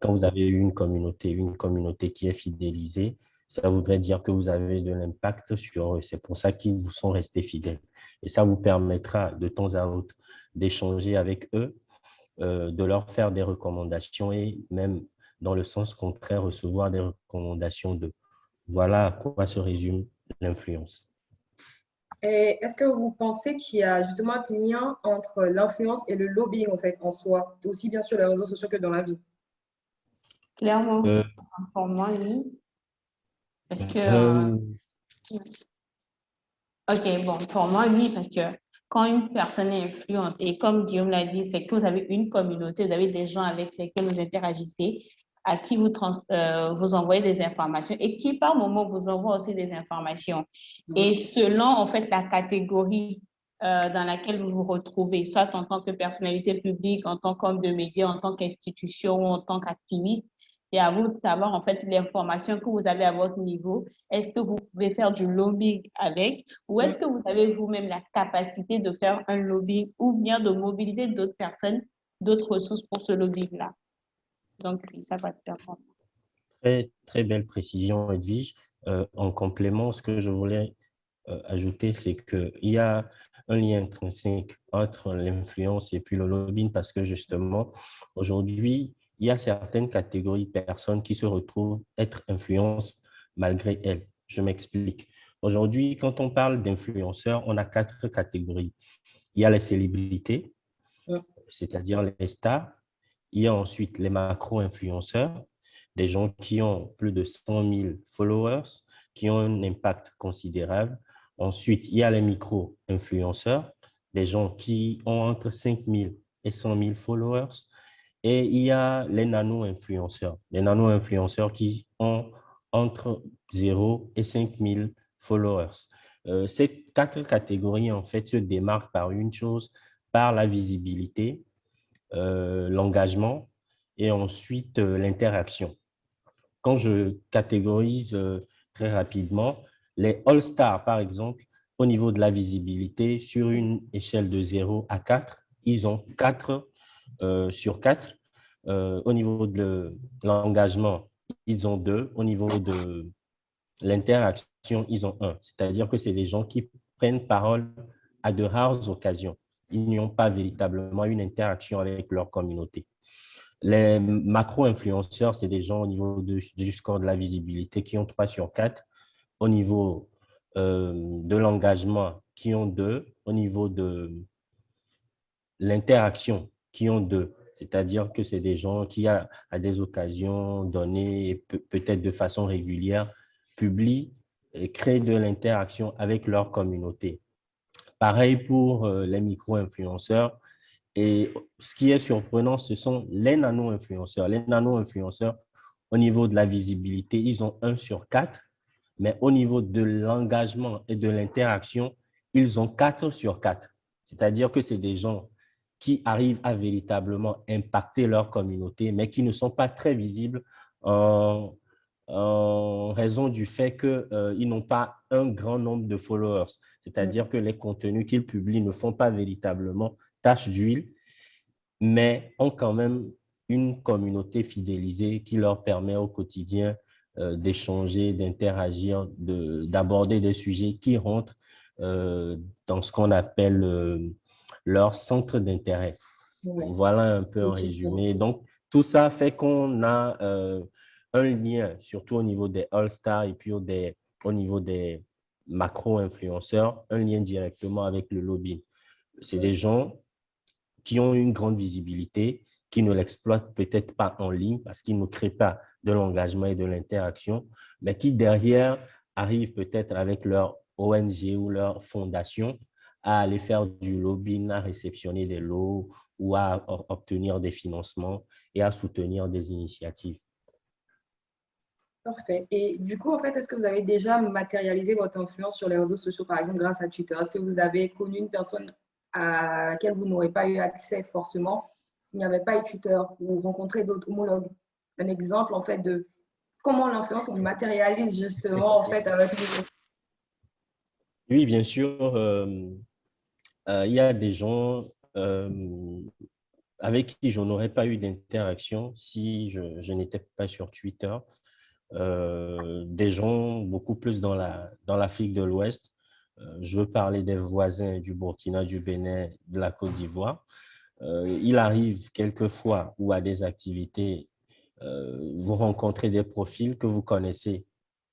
Quand vous avez une communauté qui est fidélisée, ça voudrait dire que vous avez de l'impact sur eux. C'est pour ça qu'ils vous sont restés fidèles. Et ça vous permettra de temps à autre d'échanger avec eux, de leur faire des recommandations et même dans le sens contraire, recevoir des recommandations d'eux. Voilà à quoi se résume l'influence. Et est-ce que vous pensez qu'il y a justement un lien entre l'influence et le lobbying en fait en soi, aussi bien sur les réseaux sociaux que dans la vie? Clairement, pour moi, oui. Parce que… OK, bon, pour moi, oui, parce que quand une personne est influente, et comme Guillaume l'a dit, c'est que vous avez une communauté, vous avez des gens avec lesquels vous interagissez, à qui vous envoyez des informations et qui, par moment, vous envoient aussi des informations. Et selon, en fait, la catégorie dans laquelle vous vous retrouvez, soit en tant que personnalité publique, en tant qu'homme de médias, en tant qu'institution, en tant qu'activiste, c'est à vous de savoir, en fait, l'information que vous avez à votre niveau. Est-ce que vous pouvez faire du lobbying avec ou est-ce que vous avez vous-même la capacité de faire un lobbying ou bien de mobiliser d'autres personnes, d'autres ressources pour ce lobbying-là? Donc, oui, ça va te permettre. Très, très belle précision, Edwige. En complément, ce que je voulais ajouter, c'est qu'il y a un lien intrinsèque entre l'influence et puis le lobbying parce que justement, aujourd'hui, il y a certaines catégories de personnes qui se retrouvent être influentes malgré elles. Je m'explique. Aujourd'hui, quand on parle d'influenceurs, on a 4 catégories. Il y a les célébrités, c'est-à-dire les stars. Il y a ensuite les macro-influenceurs, des gens qui ont plus de 100 000 followers, qui ont un impact considérable. Ensuite, il y a les micro-influenceurs, des gens qui ont entre 5 000 et 100 000 followers. Et il y a les nano-influenceurs. Les nano-influenceurs qui ont entre 0 et 5 000 followers. Ces 4 catégories, en fait, se démarquent par une chose, par la visibilité, l'engagement et ensuite l'interaction. Quand je catégorise très rapidement, les All-Stars, par exemple, au niveau de la visibilité, sur une échelle de 0 à 4, ils ont 4 sur 4. Au niveau de l'engagement, ils ont 2. Au niveau de l'interaction, ils ont 1. C'est-à-dire que c'est des gens qui prennent parole à de rares occasions. Ils n'ont pas véritablement une interaction avec leur communauté. Les macro-influenceurs, c'est des gens au niveau du score de la visibilité qui ont 3 sur 4. Au niveau de l'engagement, qui ont 2. Au niveau de l'interaction, qui ont 2. C'est-à-dire que c'est des gens qui, à des occasions données, et peut-être de façon régulière, publient et créent de l'interaction avec leur communauté. Pareil pour les micro-influenceurs. Et ce qui est surprenant, ce sont les nano-influenceurs. Les nano-influenceurs, au niveau de la visibilité, ils ont 1 sur 4, mais au niveau de l'engagement et de l'interaction, ils ont 4 sur 4. C'est-à-dire que c'est des gens qui arrivent à véritablement impacter leur communauté, mais qui ne sont pas très visibles en raison du fait qu'ils n'ont pas un grand nombre de followers. C'est-à-dire que les contenus qu'ils publient ne font pas véritablement tache d'huile, mais ont quand même une communauté fidélisée qui leur permet au quotidien d'échanger, d'interagir, d'aborder des sujets qui rentrent dans ce qu'on appelle leur centre d'intérêt. Ouais. Voilà un peu en résumé. Donc, tout ça fait qu'on a un lien, surtout au niveau des All-Stars et puis au niveau des macro-influenceurs, un lien directement avec le lobbying. C'est des gens qui ont une grande visibilité, qui ne l'exploitent peut-être pas en ligne parce qu'ils ne créent pas de l'engagement et de l'interaction, mais qui derrière arrivent peut-être avec leur ONG ou leur fondation à aller faire du lobbying, à réceptionner des lots ou à obtenir des financements et à soutenir des initiatives. Parfait. Et du coup, en fait, est-ce que vous avez déjà matérialisé votre influence sur les réseaux sociaux, par exemple grâce à Twitter? Est-ce que vous avez connu une personne à laquelle vous n'aurez pas eu accès forcément s'il n'y avait pas eu Twitter, ou rencontré d'autres homologues? Un exemple, en fait, de comment l'influence on matérialise justement, en fait, avec nous. Oui, bien sûr. Il y a des gens avec qui je n'aurais pas eu d'interaction si je n'étais pas sur Twitter. Des gens beaucoup plus dans l'Afrique de l'Ouest. Je veux parler des voisins du Burkina, du Bénin, de la Côte d'Ivoire. Il arrive quelquefois ou à des activités, vous rencontrez des profils que vous connaissez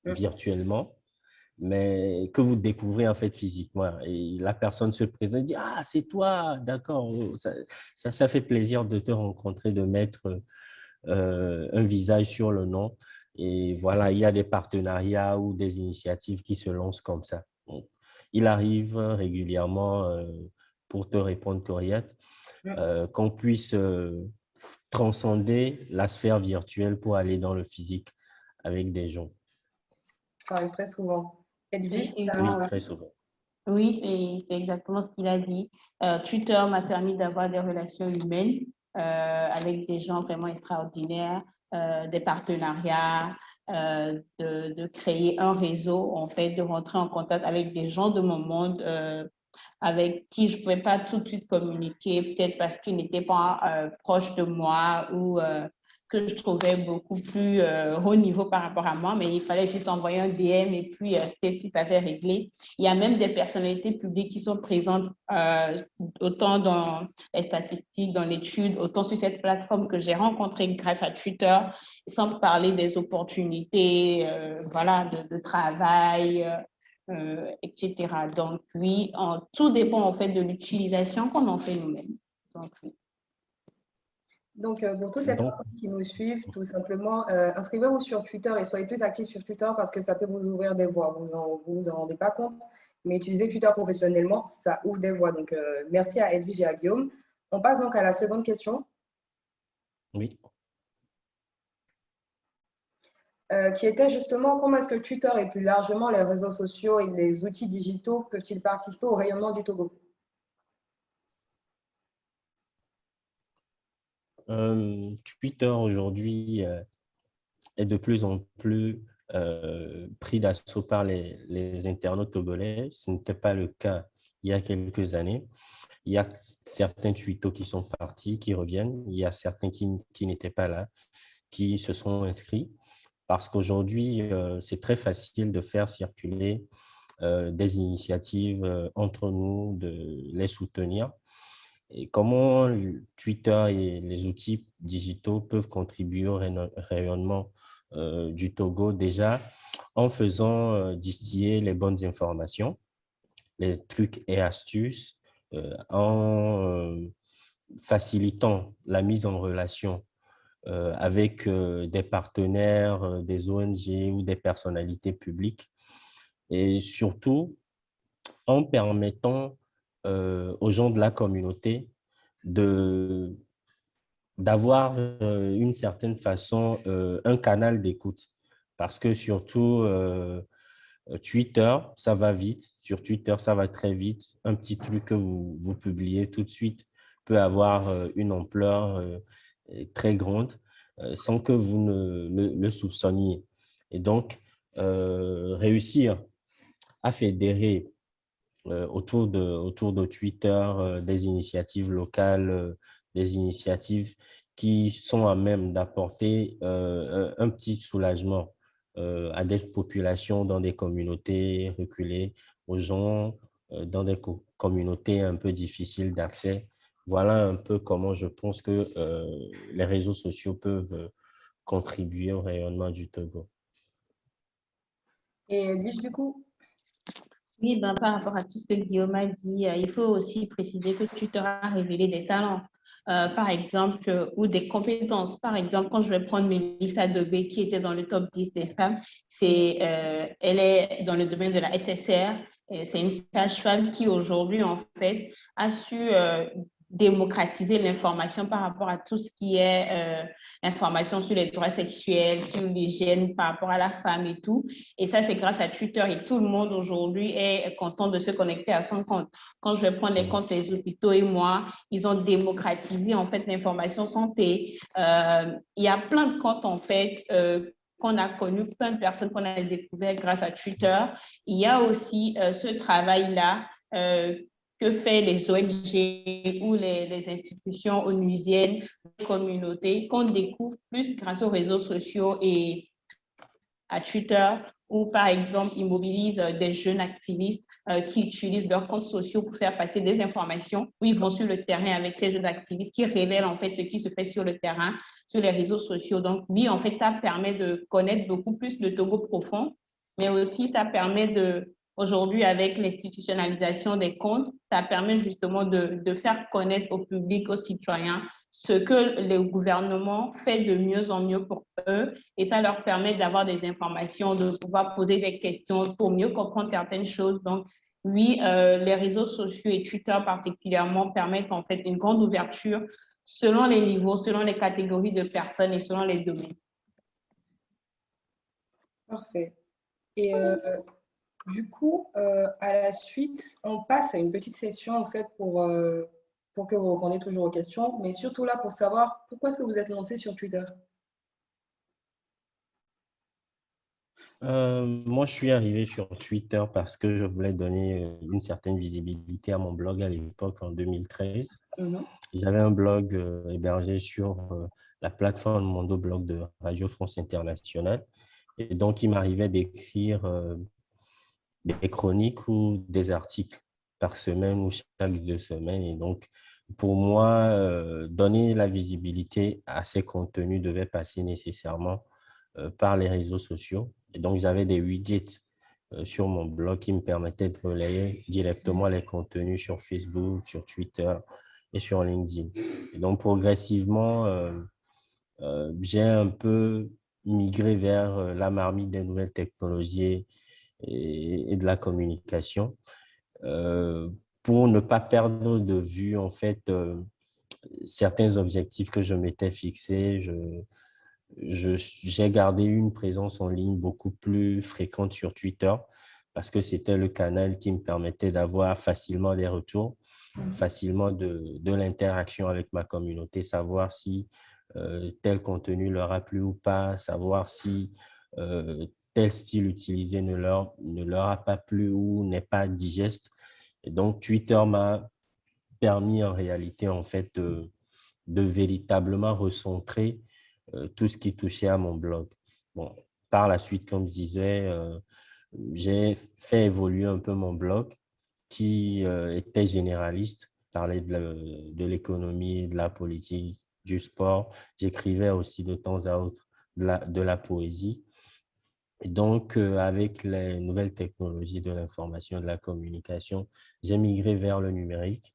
virtuellement, mais que vous découvrez en fait physiquement. Et la personne se présente et dit « Ah, c'est toi, d'accord, ça fait plaisir de te rencontrer, de mettre un visage sur le nom. » Et voilà, il y a des partenariats ou des initiatives qui se lancent comme ça. Donc, il arrive régulièrement, pour te répondre, Coriette, qu'on puisse transcender la sphère virtuelle pour aller dans le physique avec des gens. Ça arrive très souvent. Edwige, oui, très souvent. Oui, c'est exactement ce qu'il a dit. Twitter m'a permis d'avoir des relations humaines avec des gens vraiment extraordinaires, des partenariats, de créer un réseau, en fait, de rentrer en contact avec des gens de mon monde avec qui je ne pouvais pas tout de suite communiquer, peut-être parce qu'ils n'étaient pas proches de moi ou que je trouvais beaucoup plus haut niveau par rapport à moi, mais il fallait juste envoyer un DM et puis c'était tout à fait réglé. Il y a même des personnalités publiques qui sont présentes autant dans les statistiques, dans l'étude, autant sur cette plateforme que j'ai rencontrée grâce à Twitter, sans parler des opportunités voilà, de travail, etc. Donc, oui, tout dépend en fait de l'utilisation qu'on en fait nous-mêmes. Donc, oui. Donc, pour toutes les personnes qui nous suivent, tout simplement, inscrivez-vous sur Twitter et soyez plus actifs sur Twitter parce que ça peut vous ouvrir des voies. Vous en rendez pas compte, mais utiliser Twitter professionnellement, ça ouvre des voies. Donc, merci à Edwige et à Guillaume. On passe donc à la seconde question. Oui. Qui était justement comment est-ce que Twitter et plus largement les réseaux sociaux et les outils digitaux peuvent-ils participer au rayonnement du Togo? Twitter aujourd'hui est de plus en plus pris d'assaut par les internautes togolais. Ce n'était pas le cas il y a quelques années. Il y a certains tweetos qui sont partis, qui reviennent. Il y a certains qui n'étaient pas là, qui se sont inscrits. Parce qu'aujourd'hui, c'est très facile de faire circuler des initiatives entre nous, de les soutenir. Et comment Twitter et les outils digitaux peuvent contribuer au rayonnement du Togo? Déjà, en faisant distiller les bonnes informations, les trucs et astuces, en facilitant la mise en relation avec des partenaires, des ONG ou des personnalités publiques, et surtout en permettant aux gens de la communauté d'avoir une certaine façon un canal d'écoute. Parce que surtout, Twitter, ça va vite. Sur Twitter, ça va très vite. Un petit truc que vous publiez tout de suite peut avoir une ampleur très grande sans que vous ne le soupçonniez. Et donc, réussir à fédérer autour de Twitter des initiatives locales, des initiatives qui sont à même d'apporter un petit soulagement à des populations dans des communautés reculées, aux gens dans des communautés un peu difficiles d'accès. Voilà un peu comment je pense que les réseaux sociaux peuvent contribuer au rayonnement du Togo. Et Edwige, du coup? Oui, ben, par rapport à tout ce que Guillaume a dit, il faut aussi préciser que Twitter a révélé des talents, par exemple, ou des compétences. Par exemple, quand je vais prendre Mélissa Dobé, qui était dans le top 10 des femmes, elle est dans le domaine de la SSR. C'est une sage-femme qui, aujourd'hui, en fait, a su démocratiser l'information par rapport à tout ce qui est information sur les droits sexuels, sur l'hygiène par rapport à la femme et tout. Et ça, c'est grâce à Twitter et tout le monde aujourd'hui est content de se connecter à son compte. Quand je vais prendre les comptes des hôpitaux et moi, ils ont démocratisé en fait l'information santé. Il y a plein de comptes en fait qu'on a connus, plein de personnes qu'on a découvertes grâce à Twitter. Il y a aussi ce travail-là que fait les ONG ou les institutions onusiennes, les communautés, qu'on découvre plus grâce aux réseaux sociaux et à Twitter, où, par exemple, ils mobilisent des jeunes activistes qui utilisent leurs comptes sociaux pour faire passer des informations, où ils vont sur le terrain avec ces jeunes activistes qui révèlent en fait ce qui se fait sur le terrain, sur les réseaux sociaux. Donc, oui, en fait, ça permet de connaître beaucoup plus le Togo profond, mais aussi ça permet de, aujourd'hui, avec l'institutionnalisation des comptes, ça permet justement de faire connaître au public, aux citoyens, ce que le gouvernement fait de mieux en mieux pour eux, et ça leur permet d'avoir des informations, de pouvoir poser des questions pour mieux comprendre certaines choses. Donc, oui, les réseaux sociaux et Twitter particulièrement permettent en fait une grande ouverture selon les niveaux, selon les catégories de personnes et selon les domaines. Parfait. Et du coup, à la suite, on passe à une petite session en fait pour que vous répondiez toujours aux questions, mais surtout là pour savoir pourquoi est-ce que vous êtes lancé sur Twitter. Moi, je suis arrivé sur Twitter parce que je voulais donner une certaine visibilité à mon blog à l'époque, en 2013. Mhm. J'avais un blog hébergé sur la plateforme Mondoblog de Radio France Internationale. Et donc, il m'arrivait d'écrire des chroniques ou des articles par semaine ou chaque 2 semaines. Et donc, pour moi, donner la visibilité à ces contenus devait passer nécessairement par les réseaux sociaux. Et donc, j'avais des widgets sur mon blog qui me permettaient de relayer directement les contenus sur Facebook, sur Twitter et sur LinkedIn. Et donc, progressivement, j'ai un peu migré vers la marmite des nouvelles technologies et de la communication pour ne pas perdre de vue, en fait, certains objectifs que je m'étais fixés. J'ai gardé une présence en ligne beaucoup plus fréquente sur Twitter parce que c'était le canal qui me permettait d'avoir facilement des retours, facilement de l'interaction avec ma communauté, savoir si tel contenu leur a plu ou pas, savoir si tel style utilisé ne leur a pas plu ou n'est pas digeste. Et donc, Twitter m'a permis en réalité, en fait, de véritablement recentrer tout ce qui touchait à mon blog. Bon, par la suite, comme je disais, j'ai fait évoluer un peu mon blog qui était généraliste, parlait de l'économie, de la politique, du sport. J'écrivais aussi de temps à autre de la poésie. Et donc, avec les nouvelles technologies de l'information et de la communication, j'ai migré vers le numérique.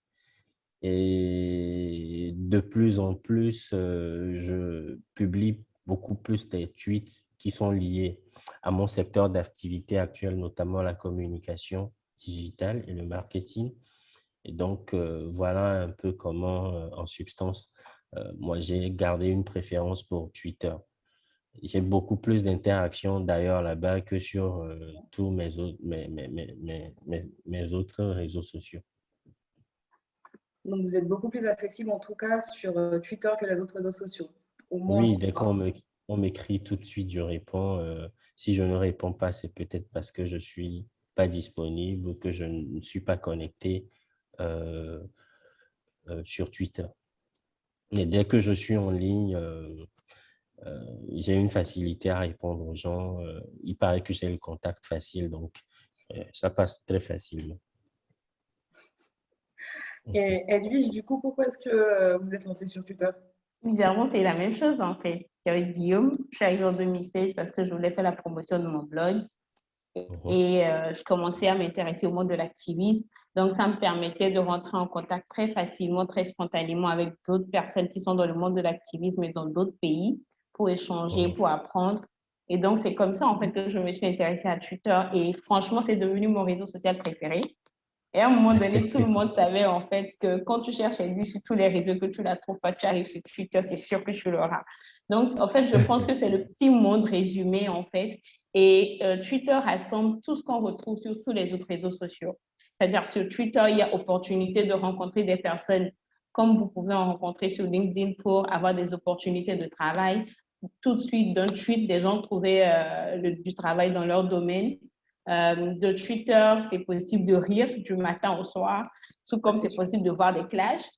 Et de plus en plus, je publie beaucoup plus des tweets qui sont liés à mon secteur d'activité actuel, notamment la communication digitale et le marketing. Et donc, voilà un peu comment, en substance, moi, j'ai gardé une préférence pour Twitter. J'ai beaucoup plus d'interactions d'ailleurs là-bas que sur tous mes autres réseaux sociaux. Donc, vous êtes beaucoup plus accessible, en tout cas, sur Twitter que les autres réseaux sociaux. Au moins, Oui, dès on m'écrit tout de suite, je réponds. Si je ne réponds pas, c'est peut-être parce que je ne suis pas disponible ou que je ne suis pas connecté euh, sur Twitter. Mais dès que je suis en ligne, j'ai une facilité à répondre aux gens. Il paraît que j'ai le contact facile, donc ça passe très facilement. Et Edwige, du coup, pourquoi est-ce que vous êtes lancée sur Twitter? Bizarrement, c'est la même chose en fait qu'avec Guillaume. Je suis arrivée en 2016 parce que je voulais faire la promotion de mon blog et je commençais à m'intéresser au monde de l'activisme. Donc, ça me permettait de rentrer en contact très facilement, très spontanément avec d'autres personnes qui sont dans le monde de l'activisme et dans d'autres pays pour échanger, pour apprendre. Et donc, c'est comme ça en fait que je me suis intéressée à Twitter et franchement, c'est devenu mon réseau social préféré. Et à un moment donné, tout le monde savait en fait que quand tu cherches Edwige sur tous les réseaux, que tu la trouves pas, tu arrives sur Twitter, c'est sûr que tu l'auras. Donc, en fait, je pense que c'est le petit monde résumé en fait. Et Twitter rassemble tout ce qu'on retrouve sur tous les autres réseaux sociaux. C'est-à-dire sur Twitter, il y a opportunité de rencontrer des personnes comme vous pouvez en rencontrer sur LinkedIn pour avoir des opportunités de travail. Tout de suite, d'un tweet, des gens trouvaient du travail dans leur domaine. De Twitter, c'est possible de rire du matin au soir, tout comme c'est possible de voir des clashs.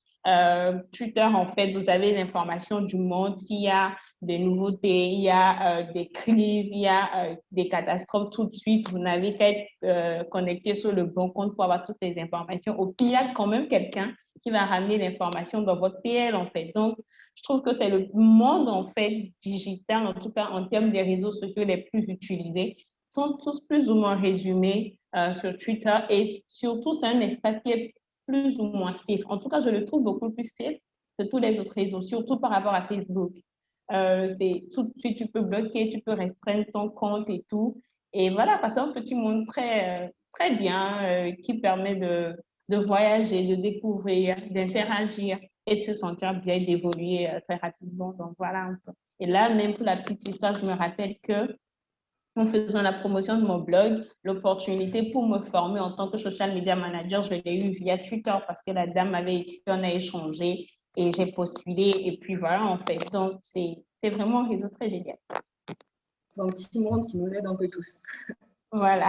Twitter, en fait, vous avez l'information du monde. S'il y a des nouveautés, il y a des crises, il y a des catastrophes, tout de suite, vous n'avez qu'à être connecté sur le bon compte pour avoir toutes les informations. Au pire, il y a quand même quelqu'un qui va ramener l'information dans votre PL, en fait. Donc, je trouve que c'est le monde, en fait, digital, en tout cas en termes des réseaux sociaux les plus utilisés, sont tous plus ou moins résumés sur Twitter et surtout, c'est un espace qui est plus ou moins safe. En tout cas, je le trouve beaucoup plus safe que tous les autres réseaux, surtout par rapport à Facebook. C'est tout de suite, tu peux bloquer, tu peux restreindre ton compte et tout. Et voilà, c'est un petit monde très bien qui permet de voyager, de découvrir, d'interagir et de se sentir bien, d'évoluer très rapidement. Donc voilà un peu. Et là, même pour la petite histoire, je me rappelle que en faisant la promotion de mon blog, l'opportunité pour me former en tant que social media manager, je l'ai eu via Twitter parce que la dame m'avait écrit, on a échangé et j'ai postulé. Et puis voilà, en fait. Donc, c'est vraiment un réseau très génial. C'est un petit monde qui nous aide un peu tous. Voilà.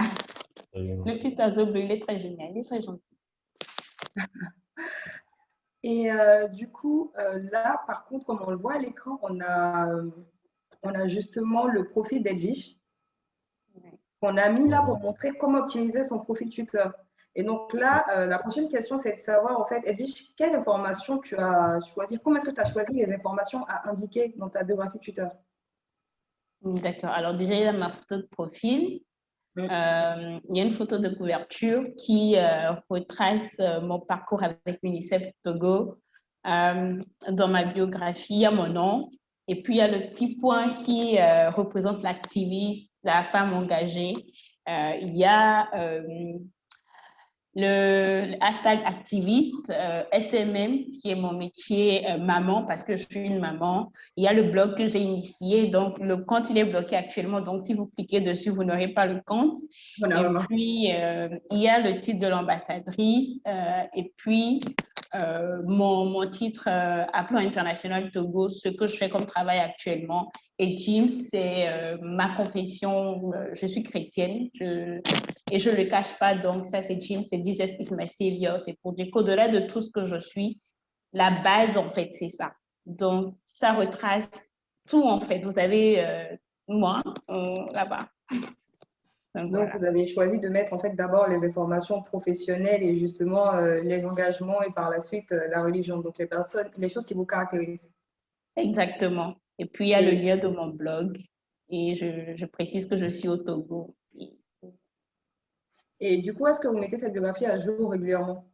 Absolument. Le petit oiseau bleu, il est très génial, il est très gentil. Et du coup, là, par contre, comme on le voit à l'écran, on a justement le profil d'Edwige qu'on a mis là pour montrer comment optimiser son profil Twitter. Et donc là, la prochaine question, c'est de savoir, en fait, Edwige, quelle information tu as choisi, comment est-ce que tu as choisi les informations à indiquer dans ta biographie Twitter? D'accord. Alors déjà, il y a ma photo de profil. Il y a une photo de couverture qui retrace mon parcours avec l'UNICEF Togo. Dans ma biographie, il y a mon nom. Et puis, il y a le petit point qui représente l'activiste, la femme engagée. Il y a le hashtag activiste, SMM, qui est mon métier maman, parce que je suis une maman. Il y a le blog que j'ai initié, donc le compte, il est bloqué actuellement. Donc, si vous cliquez dessus, vous n'aurez pas le compte. Et puis, il y a le titre de l'ambassadrice. Et puis, mon titre à plan international Togo, ce que je fais comme travail actuellement. Et Jim, c'est ma confession. Je suis chrétienne. Et je ne le cache pas, donc ça c'est Jim, c'est Jesus is my savior, c'est pour dire qu'au-delà de tout ce que je suis, la base en fait c'est ça. Donc ça retrace tout en fait. Vous avez moi là-bas. Donc, voilà. Vous avez choisi de mettre en fait d'abord les informations professionnelles et justement les engagements et par la suite la religion, donc les personnes, les choses qui vous caractérisent. Exactement. Et puis il y a le lien de mon blog et je précise que je suis au Togo. Et du coup, est-ce que vous mettez cette biographie à jour régulièrement?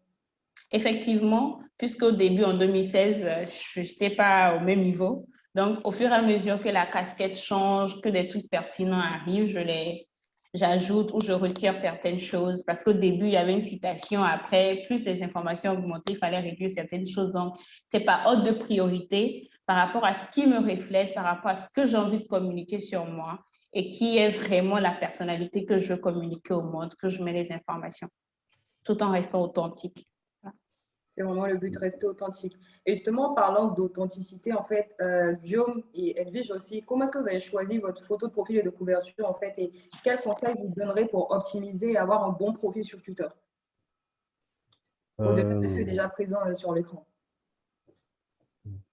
Effectivement, puisqu'au début, en 2016, je n'étais pas au même niveau. Donc, au fur et à mesure que la casquette change, que des trucs pertinents arrivent, j'ajoute ou je retire certaines choses. Parce qu'au début, il y avait une citation. Après, plus les informations augmentaient, il fallait réduire certaines choses. Donc, ce n'est pas ordre de priorité par rapport à ce qui me reflète, par rapport à ce que j'ai envie de communiquer sur moi et qui est vraiment la personnalité que je veux communiquer au monde, que je mets les informations, tout en restant authentique. C'est vraiment le but, rester authentique. Et justement, en parlant d'authenticité, en fait, Guillaume et Edwige aussi, comment est-ce que vous avez choisi votre photo de profil et de couverture, en fait, et quels conseils vous donnerez pour optimiser et avoir un bon profil sur Twitter, au-delà de ceux déjà présents sur l'écran?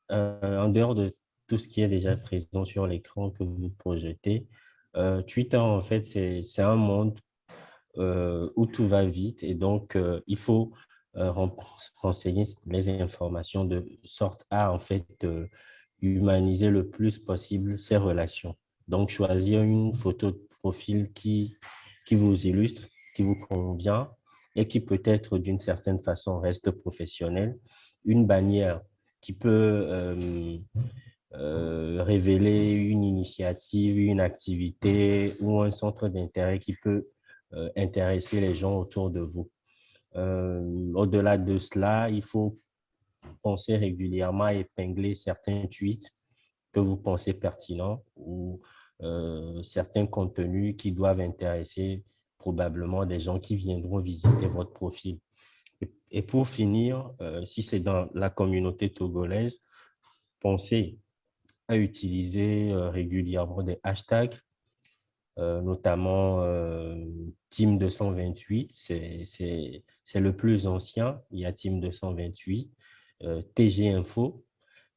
En dehors de tout ce qui est déjà présent sur l'écran que vous projetez, Twitter, en fait, c'est un monde où tout va vite et donc il faut renseigner les informations de sorte à en fait humaniser le plus possible ces relations. Donc choisir une photo de profil qui vous illustre, qui vous convient et qui peut-être d'une certaine façon reste professionnelle. Une bannière qui peut révéler une initiative, une activité ou un centre d'intérêt qui peut intéresser les gens autour de vous. Au-delà de cela, il faut penser régulièrement à épingler certains tweets que vous pensez pertinents ou certains contenus qui doivent intéresser probablement des gens qui viendront visiter votre profil. Et pour finir, si c'est dans la communauté togolaise, pensez à utiliser régulièrement des hashtags, notamment Team 228, c'est le plus ancien. Il y a Team 228, TG Info,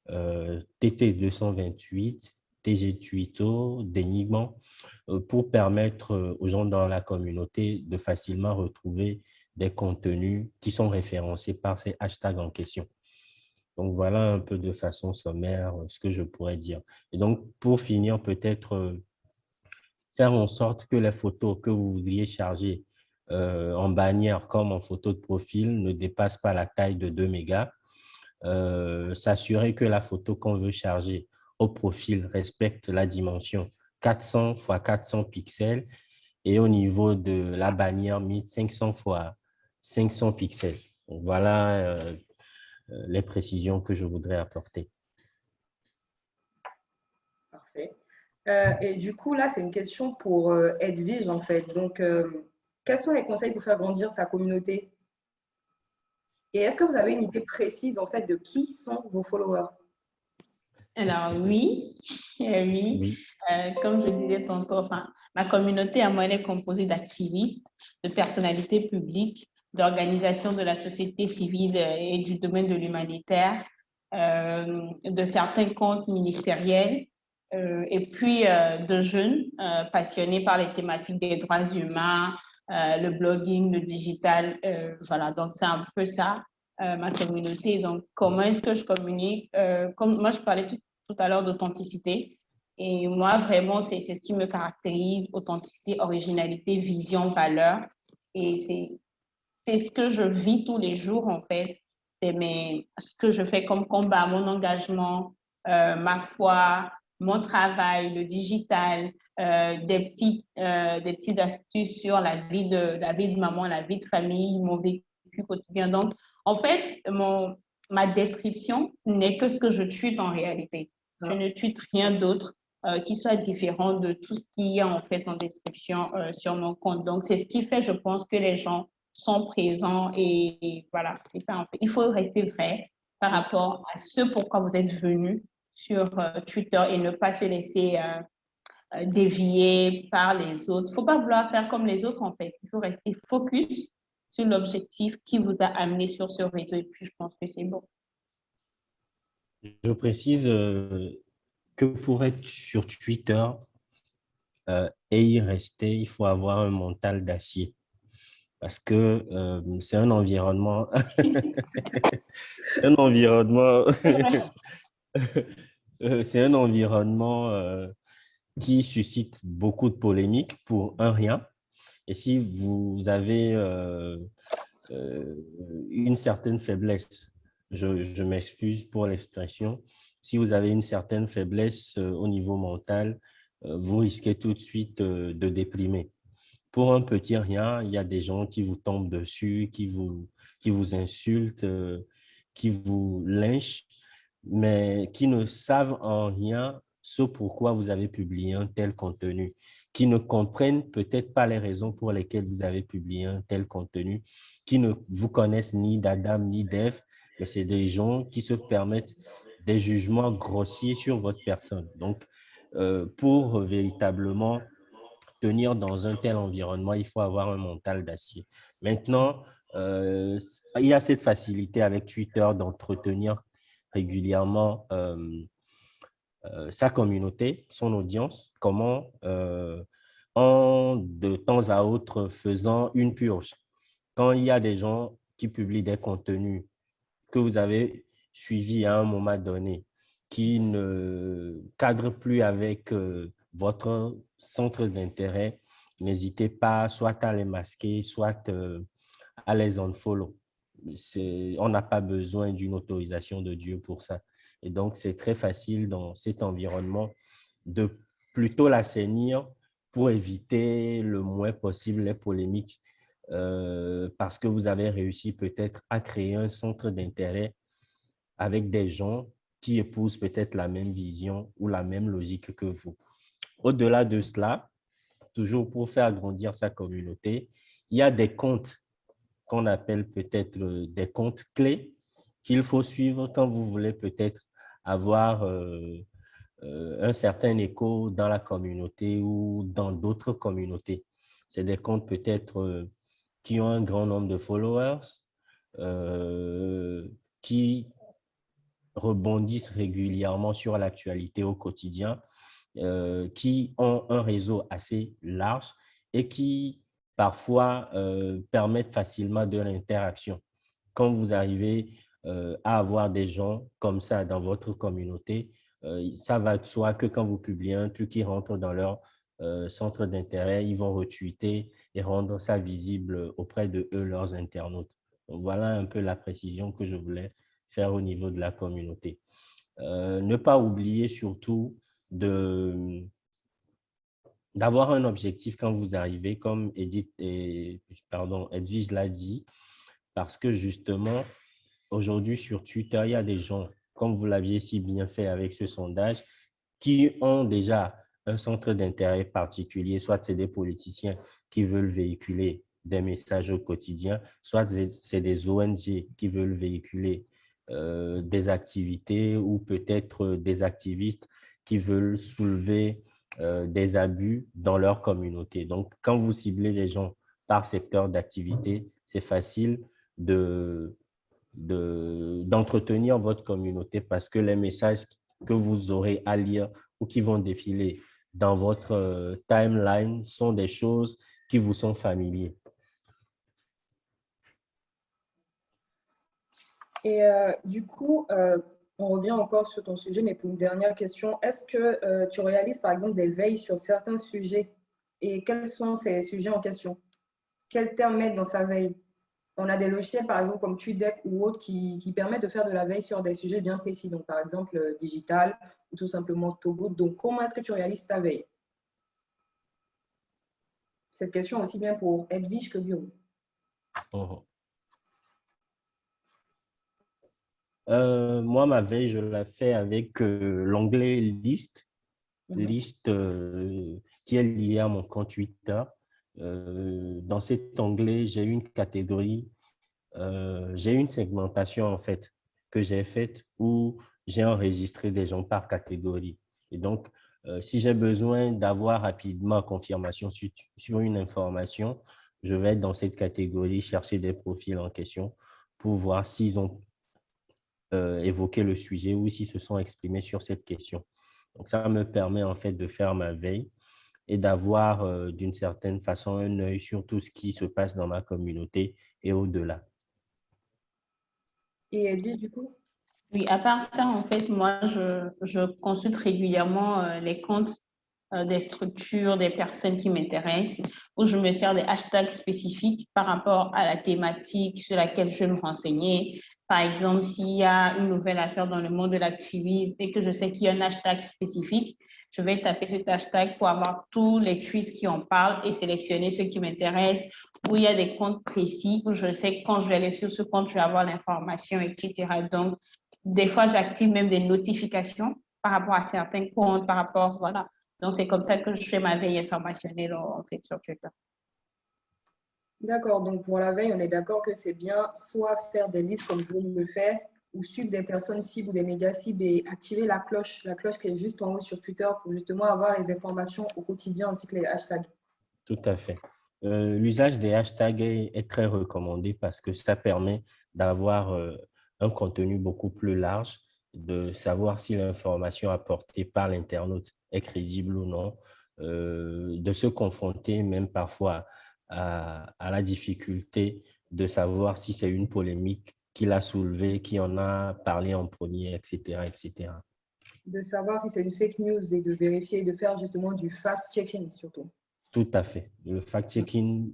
TT 228, TG Twito, Dénigment, pour permettre aux gens dans la communauté de facilement retrouver des contenus qui sont référencés par ces hashtags en question. Donc, voilà un peu de façon sommaire ce que je pourrais dire. Et donc, pour finir, peut-être faire en sorte que les photos que vous voudriez charger en bannière comme en photo de profil ne dépassent pas la taille de 2 mégas. S'assurer que la photo qu'on veut charger au profil respecte la dimension 400 x 400 pixels et au niveau de la bannière 1500 x 500 pixels. Donc, voilà les précisions que je voudrais apporter. Parfait. Et du coup, là, c'est une question pour Edwige, en fait. Donc, quels sont les conseils pour faire grandir sa communauté? Et est-ce que vous avez une idée précise, en fait, de qui sont vos followers? Alors oui, oui. Oui. Comme je disais tantôt, ma communauté à moi, elle est composée d'activistes, de personnalités publiques, d'organisations de la société civile et du domaine de l'humanitaire, de certains comptes ministériels, et puis de jeunes passionnés par les thématiques des droits humains, le blogging, le digital. Voilà, donc c'est un peu ça, ma communauté. Donc, comment est-ce que je communique? Comme moi, je parlais tout à l'heure d'authenticité. Et moi, vraiment, c'est ce qui me caractérise: authenticité, originalité, vision, valeur. Et c'est ce que je vis tous les jours, en fait. C'est ce que je fais comme combat, mon engagement, ma foi, mon travail, le digital, des petites astuces sur la vie de maman, la vie de famille, mon vécu quotidien. Donc, en fait, ma description n'est que ce que je tweete en réalité. Je ne tweete rien d'autre qui soit différent de tout ce qu'il y a en fait en description sur mon compte. Donc, c'est ce qui fait, je pense, que les gens sont présents et voilà, c'est ça en fait. Il faut rester vrai par rapport à ce pourquoi vous êtes venu sur Twitter et ne pas se laisser dévier par les autres. Il ne faut pas vouloir faire comme les autres en fait. Il faut rester focus sur l'objectif qui vous a amené sur ce réseau et puis je pense que c'est bon. Je précise que pour être sur Twitter et y rester, il faut avoir un mental d'acier. Parce que c'est un environnement, c'est un environnement, c'est un environnement qui suscite beaucoup de polémiques pour un rien. Et si vous avez une certaine faiblesse, je m'excuse pour l'expression, si vous avez une certaine faiblesse au niveau mental, vous risquez tout de suite de déprimer. Pour un petit rien, il y a des gens qui vous tombent dessus, qui vous insultent, qui vous lynchent, mais qui ne savent en rien ce pourquoi vous avez publié un tel contenu, qui ne comprennent peut-être pas les raisons pour lesquelles vous avez publié un tel contenu, qui ne vous connaissent ni d'Adam ni d'Ève, mais c'est des gens qui se permettent des jugements grossiers sur votre personne. Donc, pour véritablement tenir dans un tel environnement, il faut avoir un mental d'acier. Maintenant, il y a cette facilité avec Twitter d'entretenir régulièrement sa communauté, son audience, comment en de temps à autre faisant une purge. Quand il y a des gens qui publient des contenus que vous avez suivis à un moment donné, qui ne cadrent plus avec votre centre d'intérêt, n'hésitez pas soit à les masquer, soit à les unfollow. On n'a pas besoin d'une autorisation de Dieu pour ça. Et donc, c'est très facile dans cet environnement de plutôt l'assainir pour éviter le moins possible les polémiques parce que vous avez réussi peut-être à créer un centre d'intérêt avec des gens qui épousent peut-être la même vision ou la même logique que vous. Au-delà de cela, toujours pour faire grandir sa communauté, il y a des comptes qu'on appelle peut-être des comptes clés qu'il faut suivre quand vous voulez peut-être avoir un certain écho dans la communauté ou dans d'autres communautés. C'est des comptes peut-être qui ont un grand nombre de followers, qui rebondissent régulièrement sur l'actualité au quotidien, qui ont un réseau assez large et qui parfois permettent facilement de l'interaction. Quand vous arrivez à avoir des gens comme ça dans votre communauté, ça va de soi que quand vous publiez un truc qui rentre dans leur centre d'intérêt, ils vont retweeter et rendre ça visible auprès de eux, leurs internautes. Donc, voilà un peu la précision que je voulais faire au niveau de la communauté. Ne pas oublier surtout d'avoir un objectif quand vous arrivez, comme Edwige l'a dit, parce que justement, aujourd'hui sur Twitter, il y a des gens, comme vous l'aviez si bien fait avec ce sondage, qui ont déjà un centre d'intérêt particulier, soit c'est des politiciens qui veulent véhiculer des messages au quotidien, soit c'est des ONG qui veulent véhiculer des activités ou peut-être des activistes qui veulent soulever des abus dans leur communauté. Donc, quand vous ciblez les gens par secteur d'activité, c'est facile d'entretenir votre communauté parce que les messages que vous aurez à lire ou qui vont défiler dans votre timeline sont des choses qui vous sont familières. Et du coup, on revient encore sur ton sujet, mais pour une dernière question, est-ce que tu réalises par exemple des veilles sur certains sujets et quels sont ces sujets en question? Quels termes mettre dans sa veille? On a des logiciels par exemple comme TweetDeck ou autres qui permettent de faire de la veille sur des sujets bien précis, donc par exemple digital ou tout simplement Togo. Donc, comment est-ce que tu réalises ta veille? Cette question aussi bien pour Edwige que Guillaume. Moi, ma veille, je la fais avec l'onglet Liste, liste qui est liée à mon compte Twitter. Dans cet onglet, j'ai une catégorie, j'ai une segmentation en fait que j'ai faite où j'ai enregistré des gens par catégorie. Et donc, si j'ai besoin d'avoir rapidement confirmation sur une information, je vais dans cette catégorie chercher des profils en question pour voir s'ils ont évoqué le sujet ou s'ils se sont exprimés sur cette question. Donc, ça me permet en fait de faire ma veille et d'avoir d'une certaine façon un œil sur tout ce qui se passe dans ma communauté et au-delà. Et Edwige, du coup? Oui, à part ça, en fait, moi, je consulte régulièrement les comptes des structures, des personnes qui m'intéressent, où je me sers des hashtags spécifiques par rapport à la thématique sur laquelle je vais me renseigner. Par exemple, s'il y a une nouvelle affaire dans le monde de l'activisme et que je sais qu'il y a un hashtag spécifique, je vais taper cet hashtag pour avoir tous les tweets qui en parlent et sélectionner ceux qui m'intéressent, où il y a des comptes précis, où je sais que quand je vais aller sur ce compte, je vais avoir l'information, etc. Donc, des fois, j'active même des notifications par rapport à certains comptes, par rapport, voilà. Donc, c'est comme ça que je fais ma veille informationnelle en fait sur Twitter. D'accord, donc pour la veille, on est d'accord que c'est bien soit faire des listes comme vous le faites ou suivre des personnes cibles ou des médias cibles et activer la cloche qui est juste en haut sur Twitter pour justement avoir les informations au quotidien ainsi que les hashtags. Tout à fait. L'usage des hashtags est très recommandé parce que ça permet d'avoir un contenu beaucoup plus large, de savoir si l'information apportée par l'internaute est crédible ou non, de se confronter même parfois à la difficulté de savoir si c'est une polémique qu'il a soulevée, qui en a parlé en premier, etc., etc. De savoir si c'est une fake news et de vérifier et de faire justement du fast-checking surtout. Tout à fait. Le fact-checking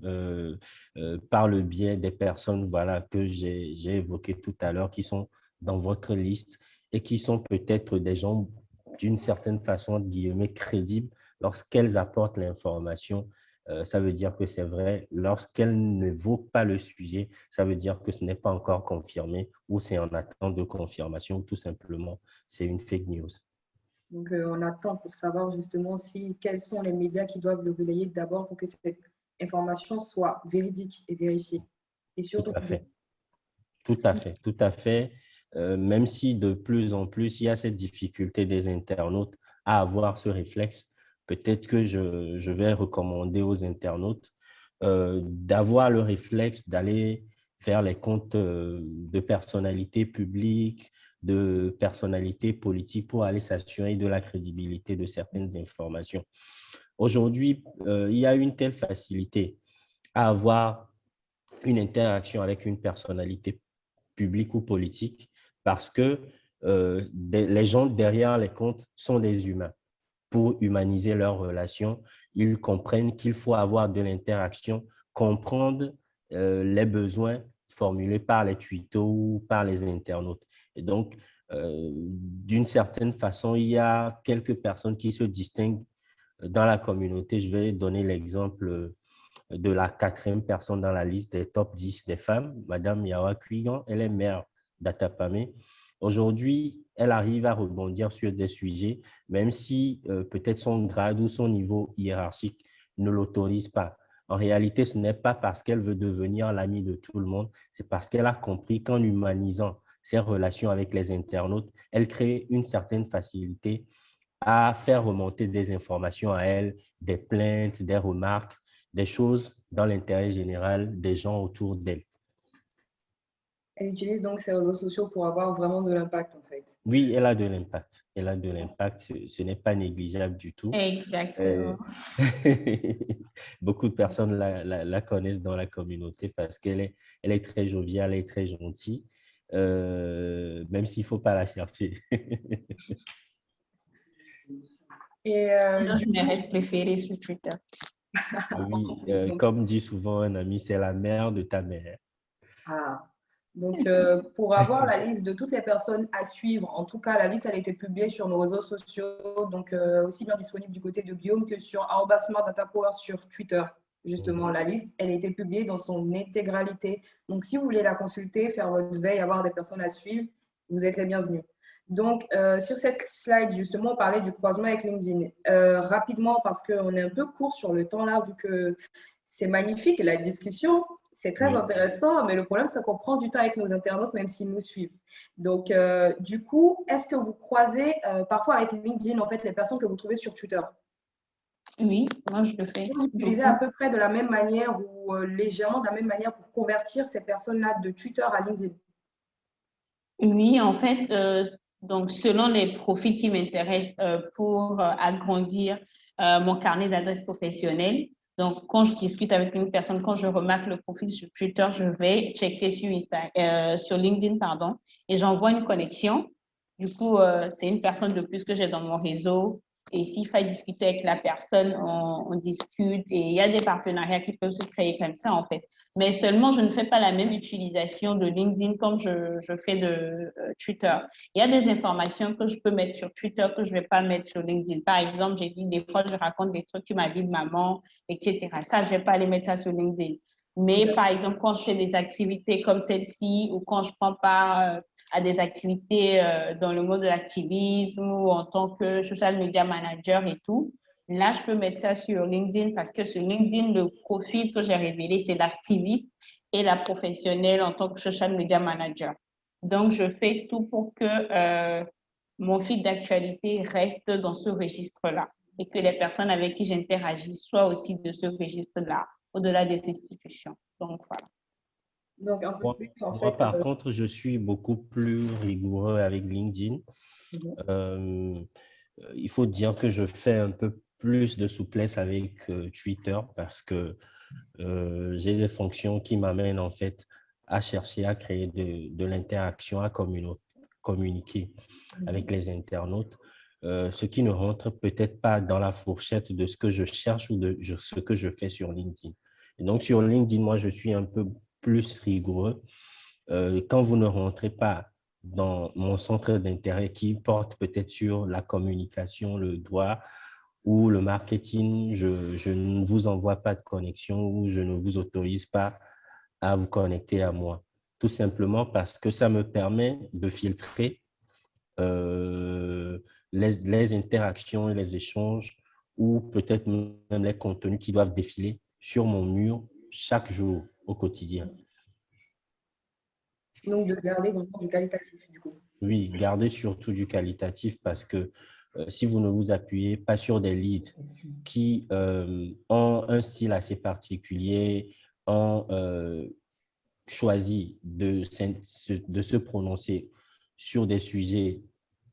par le biais des personnes voilà, que j'ai évoquées tout à l'heure, qui sont dans votre liste et qui sont peut-être des gens d'une certaine façon, guillemets, crédibles lorsqu'elles apportent l'information. Ça veut dire que c'est vrai. Lorsqu'elles n'évoquent pas le sujet, ça veut dire que ce n'est pas encore confirmé ou c'est en attente de confirmation ou tout simplement, c'est une fake news. Donc, on attend pour savoir justement quels sont les médias qui doivent le relayer d'abord pour que cette information soit véridique et vérifiée. Et surtout, tout à fait. Tout à fait, tout à fait. Même si de plus en plus, il y a cette difficulté des internautes à avoir ce réflexe, peut-être que je vais recommander aux internautes d'avoir le réflexe d'aller faire les comptes de personnalités publiques, de personnalités politiques pour aller s'assurer de la crédibilité de certaines informations. Aujourd'hui, il y a une telle facilité à avoir une interaction avec une personnalité publique ou politique parce que les gens derrière les comptes sont des humains. Pour humaniser leurs relations, ils comprennent qu'il faut avoir de l'interaction, comprendre les besoins formulés par les tweetos ou par les internautes. Et donc, d'une certaine façon, il y a quelques personnes qui se distinguent dans la communauté. Je vais donner l'exemple de la 4e personne dans la liste des top 10 des femmes, Madame Yawa Kuigan. Elle est maire d'Atapamé. Aujourd'hui, elle arrive à rebondir sur des sujets, même si peut-être son grade ou son niveau hiérarchique ne l'autorise pas. En réalité, ce n'est pas parce qu'elle veut devenir l'amie de tout le monde, c'est parce qu'elle a compris qu'en humanisant ses relations avec les internautes, elle crée une certaine facilité à faire remonter des informations à elle, des plaintes, des remarques, des choses dans l'intérêt général des gens autour d'elle. Elle utilise donc ses réseaux sociaux pour avoir vraiment de l'impact, en fait. Oui, elle a de l'impact. Elle a de l'impact. Ce n'est pas négligeable du tout. Exactement. Beaucoup de personnes la connaissent dans la communauté parce elle est très joviale, elle est très gentille, même s'il ne faut pas la chercher. Et Sinon, je me reste préférée sur Twitter. Oui, comme dit souvent un ami, c'est la mère de ta mère. Ah. Donc, pour avoir la liste de toutes les personnes à suivre, en tout cas, la liste, elle a été publiée sur nos réseaux sociaux, donc aussi bien disponible du côté de Guillaume que sur @smartdatapower sur Twitter. Justement, la liste, elle a été publiée dans son intégralité. Donc, si vous voulez la consulter, faire votre veille, avoir des personnes à suivre, vous êtes les bienvenus. Donc, sur cette slide, justement, on parlait du croisement avec LinkedIn. Rapidement, parce qu'on est un peu court sur le temps là, vu que c'est magnifique, la discussion, c'est très intéressant, mais le problème, c'est qu'on prend du temps avec nos internautes, même s'ils nous suivent. Donc, du coup, est-ce que vous croisez parfois avec LinkedIn, en fait, les personnes que vous trouvez sur Twitter? Oui, moi, je le fais. Vous utilisez à peu près de la même manière ou légèrement de la même manière pour convertir ces personnes-là de Twitter à LinkedIn? Oui, en fait, donc selon les profils qui m'intéressent pour agrandir mon carnet d'adresses professionnelles. Donc, quand je discute avec une personne, quand je remarque le profil sur Twitter, je vais checker sur LinkedIn, pardon, et j'envoie une connexion. Du coup, c'est une personne de plus que j'ai dans mon réseau. Et s'il faut discuter avec la personne, on discute. Et il y a des partenariats qui peuvent se créer comme ça, en fait. Mais seulement, je ne fais pas la même utilisation de LinkedIn comme je fais de Twitter. Il y a des informations que je peux mettre sur Twitter que je ne vais pas mettre sur LinkedIn. Par exemple, j'ai dit des fois, je raconte des trucs sur ma vie de maman, etc. Ça, je ne vais pas aller mettre ça sur LinkedIn. Mais par exemple, quand je fais des activités comme celle-ci ou quand je prends part à des activités dans le monde de l'activisme ou en tant que social media manager et tout, là, je peux mettre ça sur LinkedIn parce que sur LinkedIn, le profil que j'ai révélé, c'est l'activiste et la professionnelle en tant que social media manager. Donc, je fais tout pour que mon fil d'actualité reste dans ce registre-là et que les personnes avec qui j'interagis soient aussi de ce registre-là, au-delà des institutions. Donc, voilà. Donc, un peu plus, en Moi, fait, par contre, je suis beaucoup plus rigoureux avec LinkedIn. Il faut dire que je fais un peu plus de souplesse avec Twitter parce que j'ai des fonctions qui m'amènent en fait à chercher à créer de l'interaction, à communiquer avec les internautes, ce qui ne rentre peut-être pas dans la fourchette de ce que je cherche ou de ce que je fais sur LinkedIn. Et donc, sur LinkedIn, moi, je suis un peu plus rigoureux. Quand vous ne rentrez pas dans mon centre d'intérêt qui porte peut-être sur la communication, le droit ou le marketing, je ne vous envoie pas de connexion ou je ne vous autorise pas à vous connecter à moi. Tout simplement parce que ça me permet de filtrer les interactions et les échanges ou peut-être même les contenus qui doivent défiler sur mon mur chaque jour au quotidien. Donc, de garder vraiment du qualitatif, du coup. Oui, gardez surtout du qualitatif parce que si vous ne vous appuyez pas sur des leads qui ont un style assez particulier, ont choisi de se prononcer sur des sujets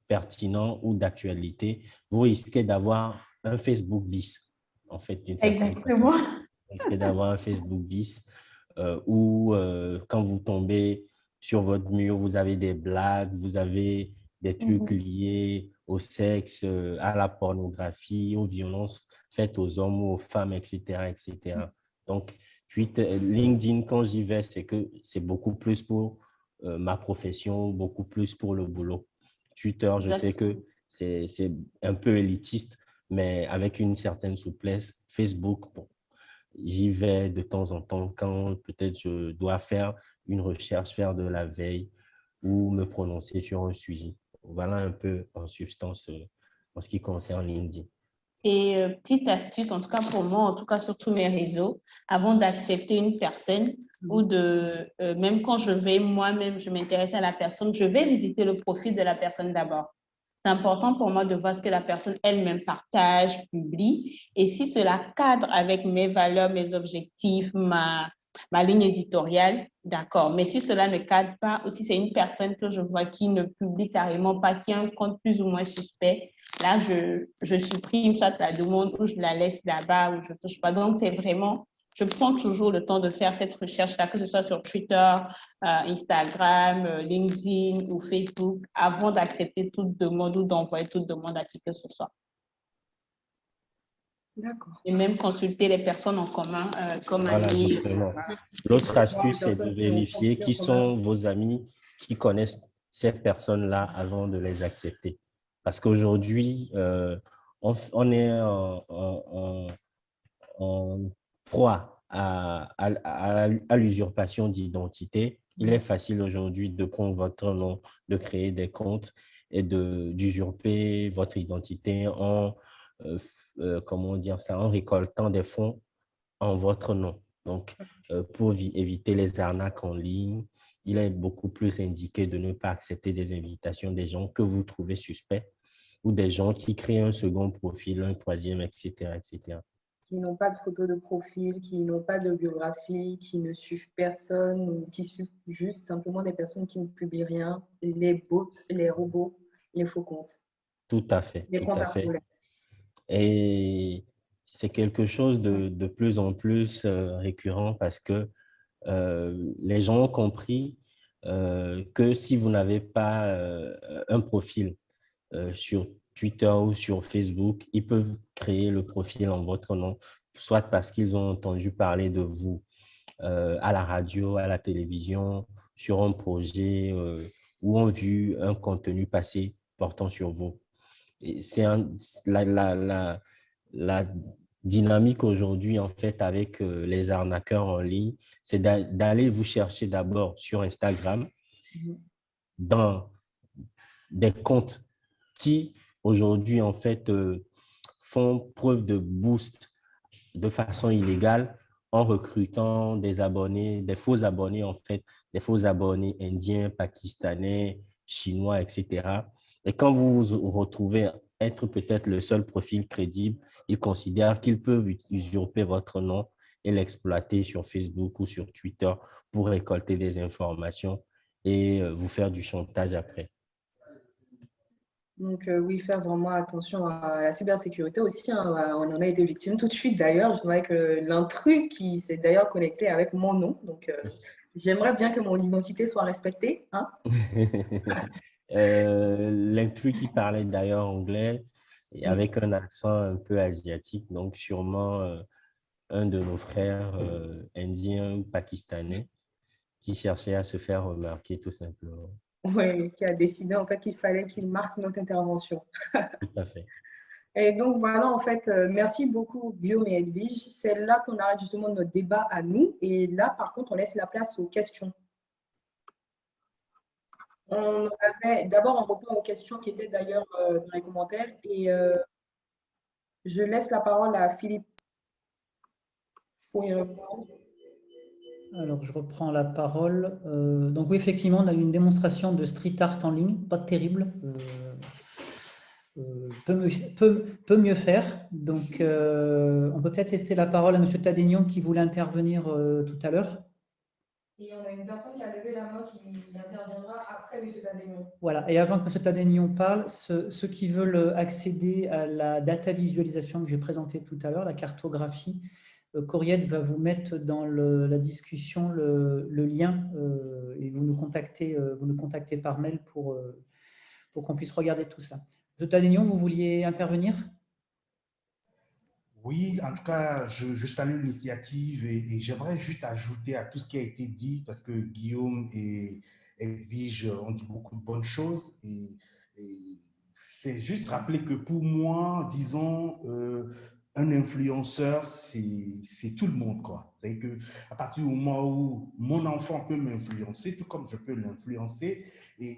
pertinents ou d'actualité, vous risquez d'avoir un Facebook bis, en fait, d'une certaine façon. Vous risquez d'avoir un Facebook bis où quand vous tombez sur votre mur, vous avez des blagues, vous avez des trucs liés au sexe, à la pornographie, aux violences faites aux hommes ou aux femmes, etc., etc. Donc, LinkedIn, quand j'y vais, c'est que c'est beaucoup plus pour ma profession, beaucoup plus pour le boulot. Twitter, je sais que c'est un peu élitiste, mais avec une certaine souplesse. Facebook, bon, j'y vais de temps en temps quand peut-être je dois faire une recherche, faire de la veille ou me prononcer sur un sujet. Voilà un peu en substance en ce qui concerne LinkedIn. Et petite astuce, en tout cas pour moi, en tout cas sur tous mes réseaux, avant d'accepter une personne, ou même quand je vais moi-même, je m'intéresse à la personne, je vais visiter le profil de la personne d'abord. C'est important pour moi de voir ce que la personne elle-même partage, publie, et si cela cadre avec mes valeurs, mes objectifs, ma ligne éditoriale, d'accord. Mais si cela ne cadre pas, ou si c'est une personne que je vois qui ne publie carrément pas, qui a un compte plus ou moins suspect, là, je supprime soit la demande ou je la laisse là-bas ou je ne touche pas. Donc, c'est vraiment, je prends toujours le temps de faire cette recherche-là, que ce soit sur Twitter, Instagram, LinkedIn ou Facebook, avant d'accepter toute demande ou d'envoyer toute demande à qui que ce soit. D'accord. Et même consulter les personnes en commun, comme Voilà, amis. justement. L'autre astuce, c'est de vérifier qui sont vos amis qui connaissent ces personnes-là avant de les accepter. Parce qu'aujourd'hui, on est en proie à l'usurpation d'identité. Il est facile aujourd'hui de prendre votre nom, de créer des comptes et d'usurper votre identité en, comment dire ça, en récoltant des fonds en votre nom. Donc, pour éviter les arnaques en ligne, il est beaucoup plus indiqué de ne pas accepter des invitations des gens que vous trouvez suspects ou des gens qui créent un second profil, un troisième, etc., etc. Qui n'ont pas de photo de profil, qui n'ont pas de biographie, qui ne suivent personne ou qui suivent juste simplement des personnes qui ne publient rien, les bots, les robots, les faux comptes. Tout à fait, Les tout comptes à à fait. problème. Et c'est quelque chose de plus en plus récurrent parce que les gens ont compris que si vous n'avez pas un profil sur Twitter ou sur Facebook, ils peuvent créer le profil en votre nom, soit parce qu'ils ont entendu parler de vous à la radio, à la télévision, sur un projet ou ont vu un contenu passer portant sur vous. C'est la dynamique aujourd'hui, en fait, avec les arnaqueurs en ligne, c'est d'aller vous chercher d'abord sur Instagram dans des comptes qui, aujourd'hui, en fait, font preuve de boost de façon illégale en recrutant des abonnés, des faux abonnés, en fait, des faux abonnés indiens, pakistanais, chinois, etc. Et quand vous vous retrouvez être peut-être le seul profil crédible, ils considèrent qu'ils peuvent usurper votre nom et l'exploiter sur Facebook ou sur Twitter pour récolter des informations et vous faire du chantage après. Donc, oui, faire vraiment attention à la cybersécurité aussi. Hein. On en a été victime tout de suite d'ailleurs. Je dirais que l'intrus qui s'est d'ailleurs connecté avec mon nom. Donc, j'aimerais bien que mon identité soit respectée. Hein. L'intrus qui parlait d'ailleurs anglais et avec un accent un peu asiatique, donc sûrement un de nos frères indiens ou pakistanais qui cherchait à se faire remarquer tout simplement. Oui, qui a décidé en fait qu'il fallait qu'il marque notre intervention. Tout à fait. Et donc voilà, en fait, merci beaucoup Guillaume et Edwige. C'est là qu'on arrête justement notre débat à nous. Et là, par contre, on laisse la place aux questions. D'abord, on répond aux questions qui étaient d'ailleurs dans les commentaires. Et je laisse la parole à Philippe pour y répondre. Alors, je reprends la parole. Donc oui, effectivement, on a eu une démonstration de street art en ligne, pas terrible. Peut mieux faire. Donc, on peut peut-être laisser la parole à M. Tadénion qui voulait intervenir tout à l'heure. Et on a une personne qui a levé la main qui interviendra après M. Tadénion. Voilà, et avant que M. Tadénion parle, ceux qui veulent accéder à la data visualisation que j'ai présentée tout à l'heure, la cartographie, Coriette va vous mettre dans la discussion le lien et vous nous contactez par mail pour qu'on puisse regarder tout ça. M. Tadénion, vous vouliez intervenir ? Oui, en tout cas, je salue l'initiative et j'aimerais juste ajouter à tout ce qui a été dit parce que Guillaume et Edwige ont dit beaucoup de bonnes choses et c'est juste rappeler que pour moi, disons, un influenceur, c'est tout le monde, quoi. C'est-à-dire qu'à partir du moment où mon enfant peut m'influencer, tout comme je peux l'influencer, et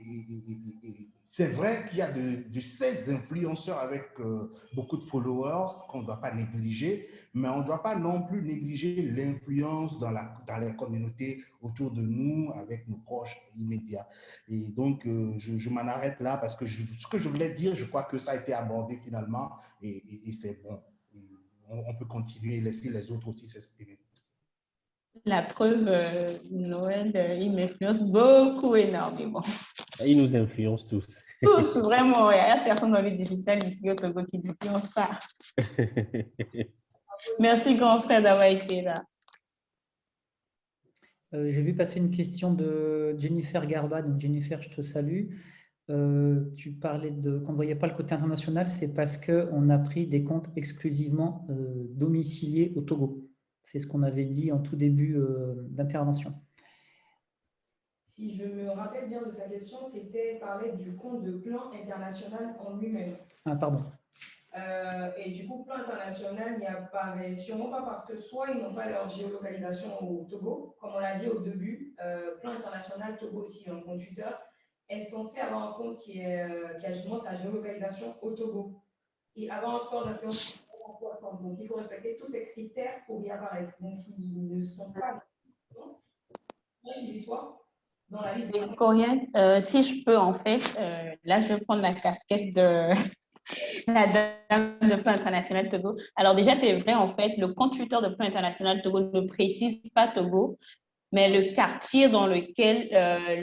c'est vrai qu'il y a de ces influenceurs avec beaucoup de followers qu'on ne doit pas négliger, mais on ne doit pas non plus négliger l'influence dans les communautés autour de nous, avec nos proches immédiats. Et donc, je m'en arrête là parce que ce que je voulais dire, je crois que ça a été abordé finalement et c'est bon. On peut continuer et laisser les autres aussi s'exprimer. La preuve, Noël, il m'influence beaucoup, énormément. Il nous influence tous. Tous, vraiment. Il n'y a personne dans le digital ici au Togo qui ne m'influence pas. Merci, grand frère, d'avoir été là. J'ai vu passer une question de Jennifer Garba. Donc, Jennifer, je te salue. Tu parlais qu'on ne voyait pas le côté international, c'est parce qu'on a pris des comptes exclusivement domiciliés au Togo. C'est ce qu'on avait dit en tout début d'intervention. Si je me rappelle bien de sa question, c'était parler du compte de Plan International en lui-même. Ah, pardon. Et du coup, Plan International n'y apparaît sûrement pas parce que soit ils n'ont pas leur géolocalisation au Togo, comme on l'a dit au début, Plan International Togo aussi, un compte Twitter, est censé avoir un compte qui a justement sa géolocalisation au Togo et avoir un score d'influence en 60. Donc, il faut respecter tous ces critères pour y apparaître. Donc, s'ils ne sont pas dans la liste des Corinne, si je peux, en fait, là, je vais prendre la casquette de la dame de Plan International Togo. Alors déjà, c'est vrai, en fait, le compte Twitter de Plan International Togo ne précise pas Togo, mais le quartier dans lequel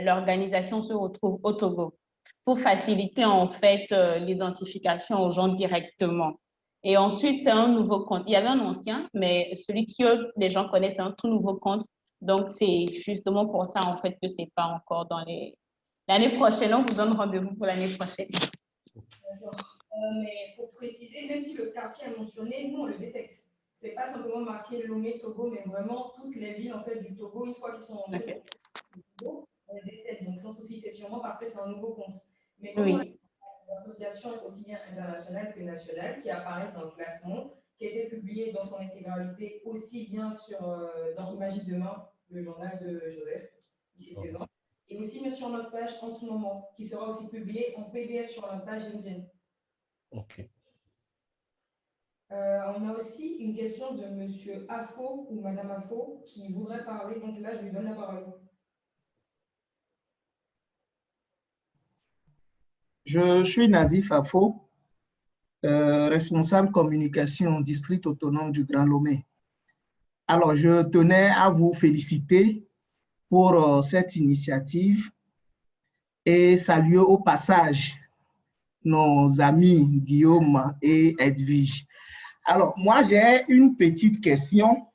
l'organisation se retrouve au Togo, pour faciliter en fait l'identification aux gens directement. Et ensuite, c'est un nouveau compte. Il y avait un ancien, mais celui que les gens connaissent, c'est un tout nouveau compte. Donc, c'est justement pour ça en fait que c'est pas encore dans les... L'année prochaine, on vous donne rendez-vous pour l'année prochaine. D'accord. Mais pour préciser, même si le quartier est mentionné, nous, on le détecte. Ce n'est pas simplement marqué Lomé, Togo, mais vraiment toutes les villes en fait, du Togo, une fois qu'ils sont en Okay. Togo, on les détecte. Donc, sans souci, c'est sûrement parce que c'est un nouveau compte. Mais comme on a des associations aussi bien internationales que nationales qui apparaissent dans le classement, qui a été publié dans son intégralité aussi bien dans Imagine Demain, le journal de Joseph, ici présent, et aussi bien sur notre page en ce moment, qui sera aussi publié en PDF sur notre page LinkedIn. Ok. On a aussi une question de Monsieur Afo ou Madame Afo qui voudrait parler. Donc là, je lui donne la parole. Je suis Nazif Afo, responsable communication district autonome du Grand Lomé. Alors, je tenais à vous féliciter pour cette initiative et saluer au passage nos amis Guillaume et Edwige. Alors, moi, j'ai une petite question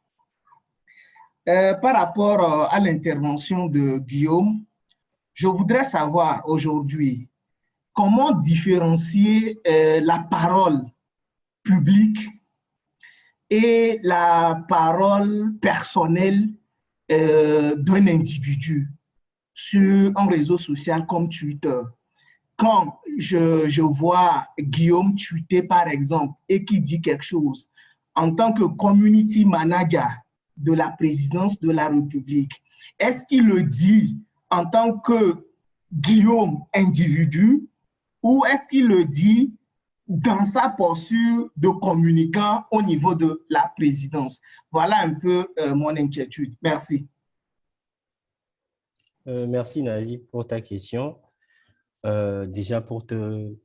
par rapport à l'intervention de Guillaume. Je voudrais savoir aujourd'hui comment différencier la parole publique et la parole personnelle d'un individu sur un réseau social comme Twitter. Quand je vois Guillaume tweeter, par exemple, et qui dit quelque chose en tant que community manager de la présidence de la République, est-ce qu'il le dit en tant que Guillaume individu ou est-ce qu'il le dit dans sa posture de communicant au niveau de la présidence? Voilà un peu mon inquiétude. Merci. Merci Nazi pour ta question. Déjà pour te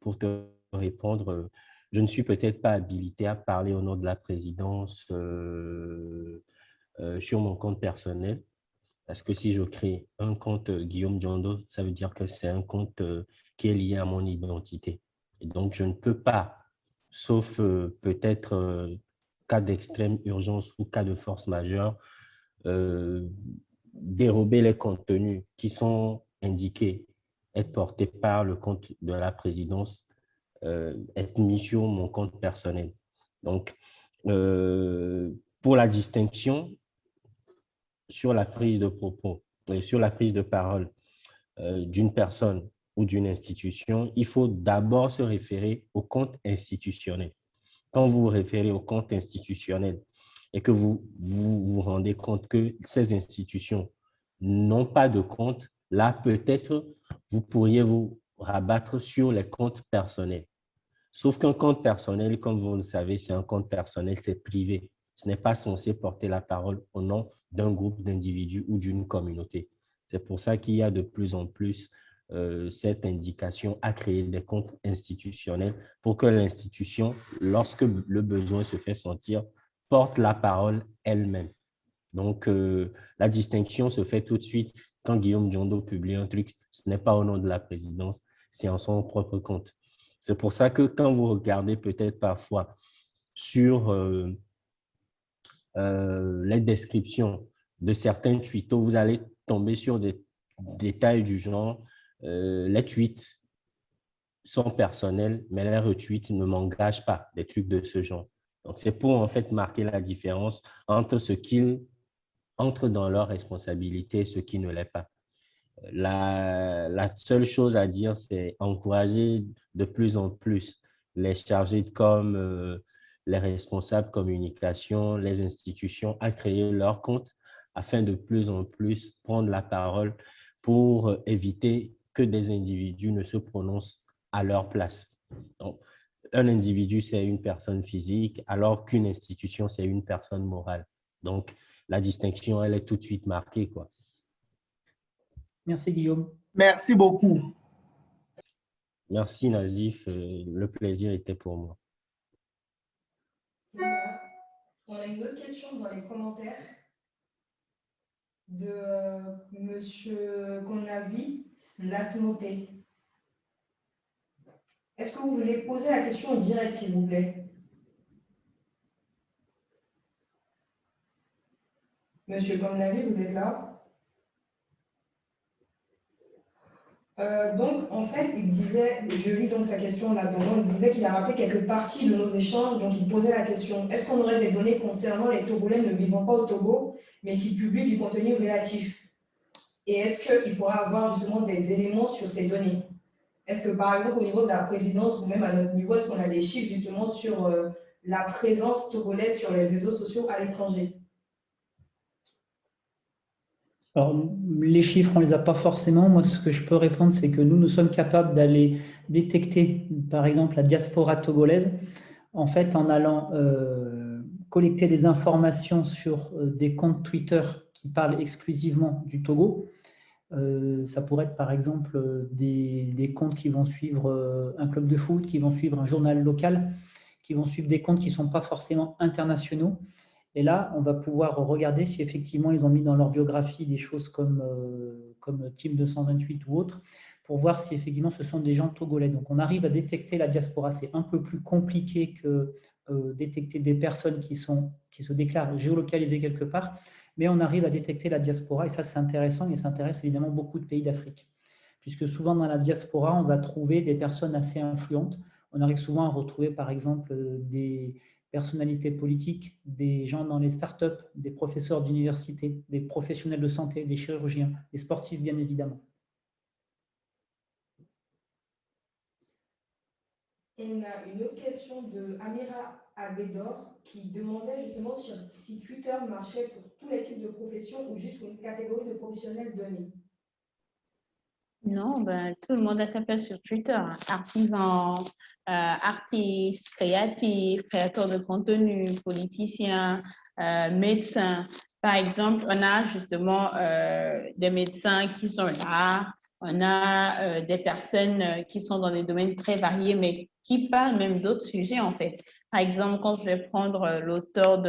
répondre, je ne suis peut-être pas habilité à parler au nom de la présidence sur mon compte personnel, parce que si je crée un compte Guillaume Diondo, ça veut dire que c'est un compte qui est lié à mon identité. Et donc, je ne peux pas, sauf peut-être cas d'extrême urgence ou cas de force majeure, dérober les contenus qui sont indiqués, être portés par le compte de la présidence, être mis sur mon compte personnel. Donc, pour la distinction sur la prise de propos et sur la prise de parole d'une personne ou d'une institution, il faut d'abord se référer au compte institutionnel. quand vous vous référez au compte institutionnel et que vous vous rendez compte que ces institutions n'ont pas de compte, là, peut-être, vous pourriez vous rabattre sur les comptes personnels. Sauf qu'un compte personnel, comme vous le savez, c'est un compte personnel, c'est privé. Ce n'est pas censé porter la parole au nom d'un groupe d'individus ou d'une communauté. C'est pour ça qu'il y a de plus en plus cette indication à créer des comptes institutionnels pour que l'institution, lorsque le besoin se fait sentir, porte la parole elle-même. Donc, la distinction se fait tout de suite quand Guillaume Diondo publie un truc, ce n'est pas au nom de la présidence, c'est en son propre compte. C'est pour ça que quand vous regardez peut-être parfois sur les descriptions de certains tweetos, vous allez tomber sur des détails du genre les tweets sont personnels, mais les retweets ne m'engagent pas, des trucs de ce genre. Donc, c'est pour en fait marquer la différence entre ce qu'ils entrent dans leur responsabilité et ce qui ne l'est pas. La seule chose à dire, c'est encourager de plus en plus les chargés de com, les responsables communication, les institutions à créer leur compte afin de plus en plus prendre la parole pour éviter que des individus ne se prononcent à leur place. Donc, un individu, c'est une personne physique, alors qu'une institution, c'est une personne morale. Donc, la distinction, elle est tout de suite marquée, quoi. Merci Guillaume. Merci beaucoup. Merci Nazif, le plaisir était pour moi. On a une autre question dans les commentaires de Monsieur Konavi Lasmoté. Est-ce que vous voulez poser la question en direct, s'il vous plaît? Monsieur Konavi, vous êtes là? Donc, en fait, il disait, je lis donc sa question là-dedans, il disait qu'il a rappelé quelques parties de nos échanges, donc il posait la question, est-ce qu'on aurait des données concernant les Togolais ne vivant pas au Togo, mais qui publient du contenu relatif? Et est-ce qu'il pourra avoir justement des éléments sur ces données? Est-ce que, par exemple, au niveau de la présidence ou même à notre niveau, est-ce qu'on a des chiffres justement sur la présence togolaise sur les réseaux sociaux à l'étranger? Alors, les chiffres, on ne les a pas forcément. Moi, ce que je peux répondre, c'est que nous sommes capables d'aller détecter, par exemple, la diaspora togolaise, en fait, en allant collecter des informations sur des comptes Twitter qui parlent exclusivement du Togo. Ça pourrait être, par exemple, des comptes qui vont suivre un club de foot, qui vont suivre un journal local, qui vont suivre des comptes qui ne sont pas forcément internationaux. Et là, on va pouvoir regarder si effectivement ils ont mis dans leur biographie des choses comme Team 228 ou autre, pour voir si effectivement ce sont des gens togolais. Donc on arrive à détecter la diaspora. C'est un peu plus compliqué que détecter des personnes qui se déclarent géolocalisées quelque part, mais on arrive à détecter la diaspora et ça c'est intéressant et ça intéresse évidemment beaucoup de pays d'Afrique. Puisque souvent dans la diaspora, on va trouver des personnes assez influentes. On arrive souvent à retrouver par exemple des personnalités politiques, des gens dans les startups, des professeurs d'université, des professionnels de santé, des chirurgiens, des sportifs bien évidemment. On a une autre question de Amira Abedor qui demandait justement si Twitter marchait pour tous les types de professions ou juste pour une catégorie de professionnels donnés. Non, ben, tout le monde a sa place sur Twitter. Artisans, artistes, créatifs, créateurs de contenu, politiciens, médecins. Par exemple, on a justement des médecins qui sont là. On a des personnes qui sont dans des domaines très variés, mais qui parlent même d'autres sujets, en fait. Par exemple, quand je vais prendre l'auteur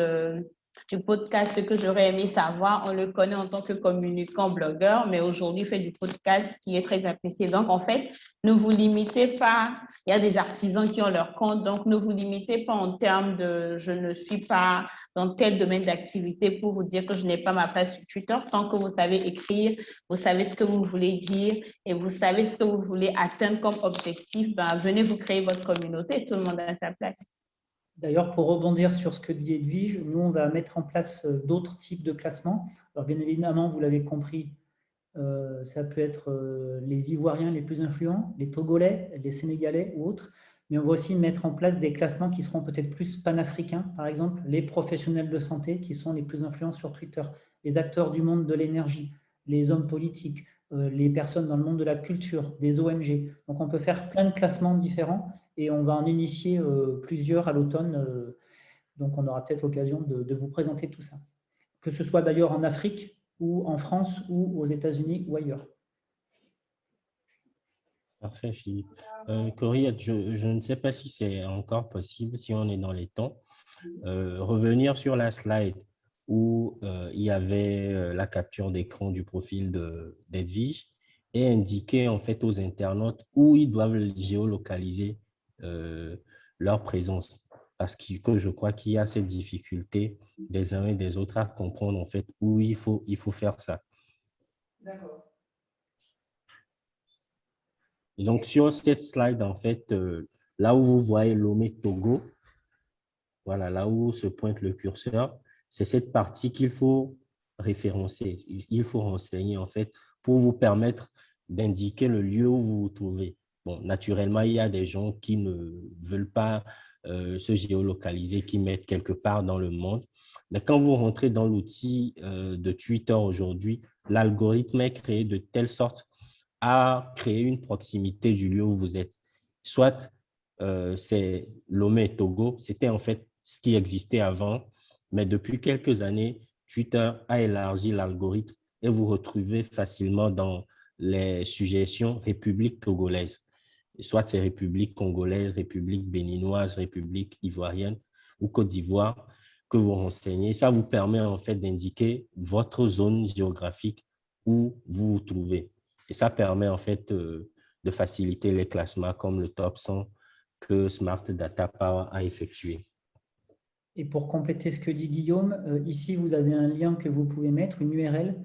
du podcast, ce que j'aurais aimé savoir, on le connaît en tant que communicant, blogueur, mais aujourd'hui, il fait du podcast qui est très apprécié. Donc, en fait, ne vous limitez pas. Il y a des artisans qui ont leur compte, donc ne vous limitez pas en termes de « je ne suis pas dans tel domaine d'activité » pour vous dire que je n'ai pas ma place sur Twitter. Tant que vous savez écrire, vous savez ce que vous voulez dire et vous savez ce que vous voulez atteindre comme objectif, ben, venez vous créer votre communauté. Tout le monde a sa place. D'ailleurs, pour rebondir sur ce que dit Edwige, nous, on va mettre en place d'autres types de classements. Alors, bien évidemment, vous l'avez compris, ça peut être les Ivoiriens les plus influents, les Togolais, les Sénégalais ou autres. mais on va aussi mettre en place des classements qui seront peut-être plus panafricains. Par exemple, les professionnels de santé qui sont les plus influents sur Twitter, les acteurs du monde de l'énergie, les hommes politiques, les personnes dans le monde de la culture, des ONG. Donc, on peut faire plein de classements différents et on va en initier plusieurs à l'automne. Donc, on aura peut-être l'occasion de vous présenter tout ça. Que ce soit d'ailleurs en Afrique ou en France ou aux États-Unis ou ailleurs. Parfait, Philippe. Corinne, je ne sais pas si c'est encore possible, si on est dans les temps, revenir sur la slide où il y avait la capture d'écran du profil d'Edwige et indiquer en fait aux internautes où ils doivent géolocaliser leur présence. Parce que je crois qu'il y a cette difficulté des uns et des autres à comprendre en fait où il faut faire ça. D'accord. Donc, sur cette slide, en fait, là où vous voyez Lomé Togo, voilà, là où se pointe le curseur, c'est cette partie qu'il faut référencer. Il faut renseigner, en fait, pour vous permettre d'indiquer le lieu où vous vous trouvez. Bon, naturellement, il y a des gens qui ne veulent pas se géolocaliser, qui mettent quelque part dans le monde. Mais quand vous rentrez dans l'outil de Twitter aujourd'hui, l'algorithme est créé de telle sorte à créer une proximité du lieu où vous êtes. Soit c'est Lomé et Togo, c'était en fait ce qui existait avant, mais depuis quelques années, Twitter a élargi l'algorithme et vous retrouvez facilement dans les suggestions République togolaise. Soit c'est République congolaise, République béninoise, République ivoirienne ou Côte d'Ivoire que vous renseignez. Ça vous permet en fait d'indiquer votre zone géographique où vous vous trouvez. Et ça permet en fait de faciliter les classements comme le top 100 que Smart Data Power a effectué. Et pour compléter ce que dit Guillaume, ici, vous avez un lien que vous pouvez mettre, une URL.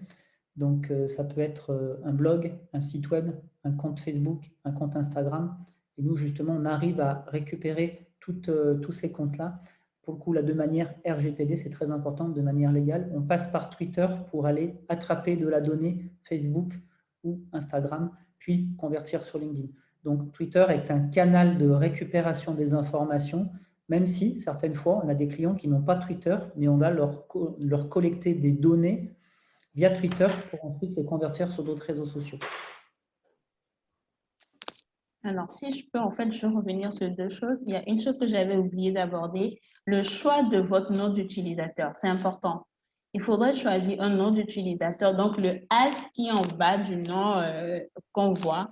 Donc, ça peut être un blog, un site web, un compte Facebook, un compte Instagram. Et nous, justement, on arrive à récupérer tous ces comptes-là. Pour le coup, là, de manière RGPD, c'est très important, de manière légale. On passe par Twitter pour aller attraper de la donnée Facebook ou Instagram, puis convertir sur LinkedIn. Donc, Twitter est un canal de récupération des informations, même si, certaines fois, on a des clients qui n'ont pas Twitter, mais on va leur collecter des données via Twitter pour ensuite les convertir sur d'autres réseaux sociaux. Alors, si je peux, en fait, je vais revenir sur deux choses. Il y a une chose que j'avais oublié d'aborder, le choix de votre nom d'utilisateur. C'est important. Il faudrait choisir un nom d'utilisateur. Donc, le alt qui est en bas du nom qu'on voit,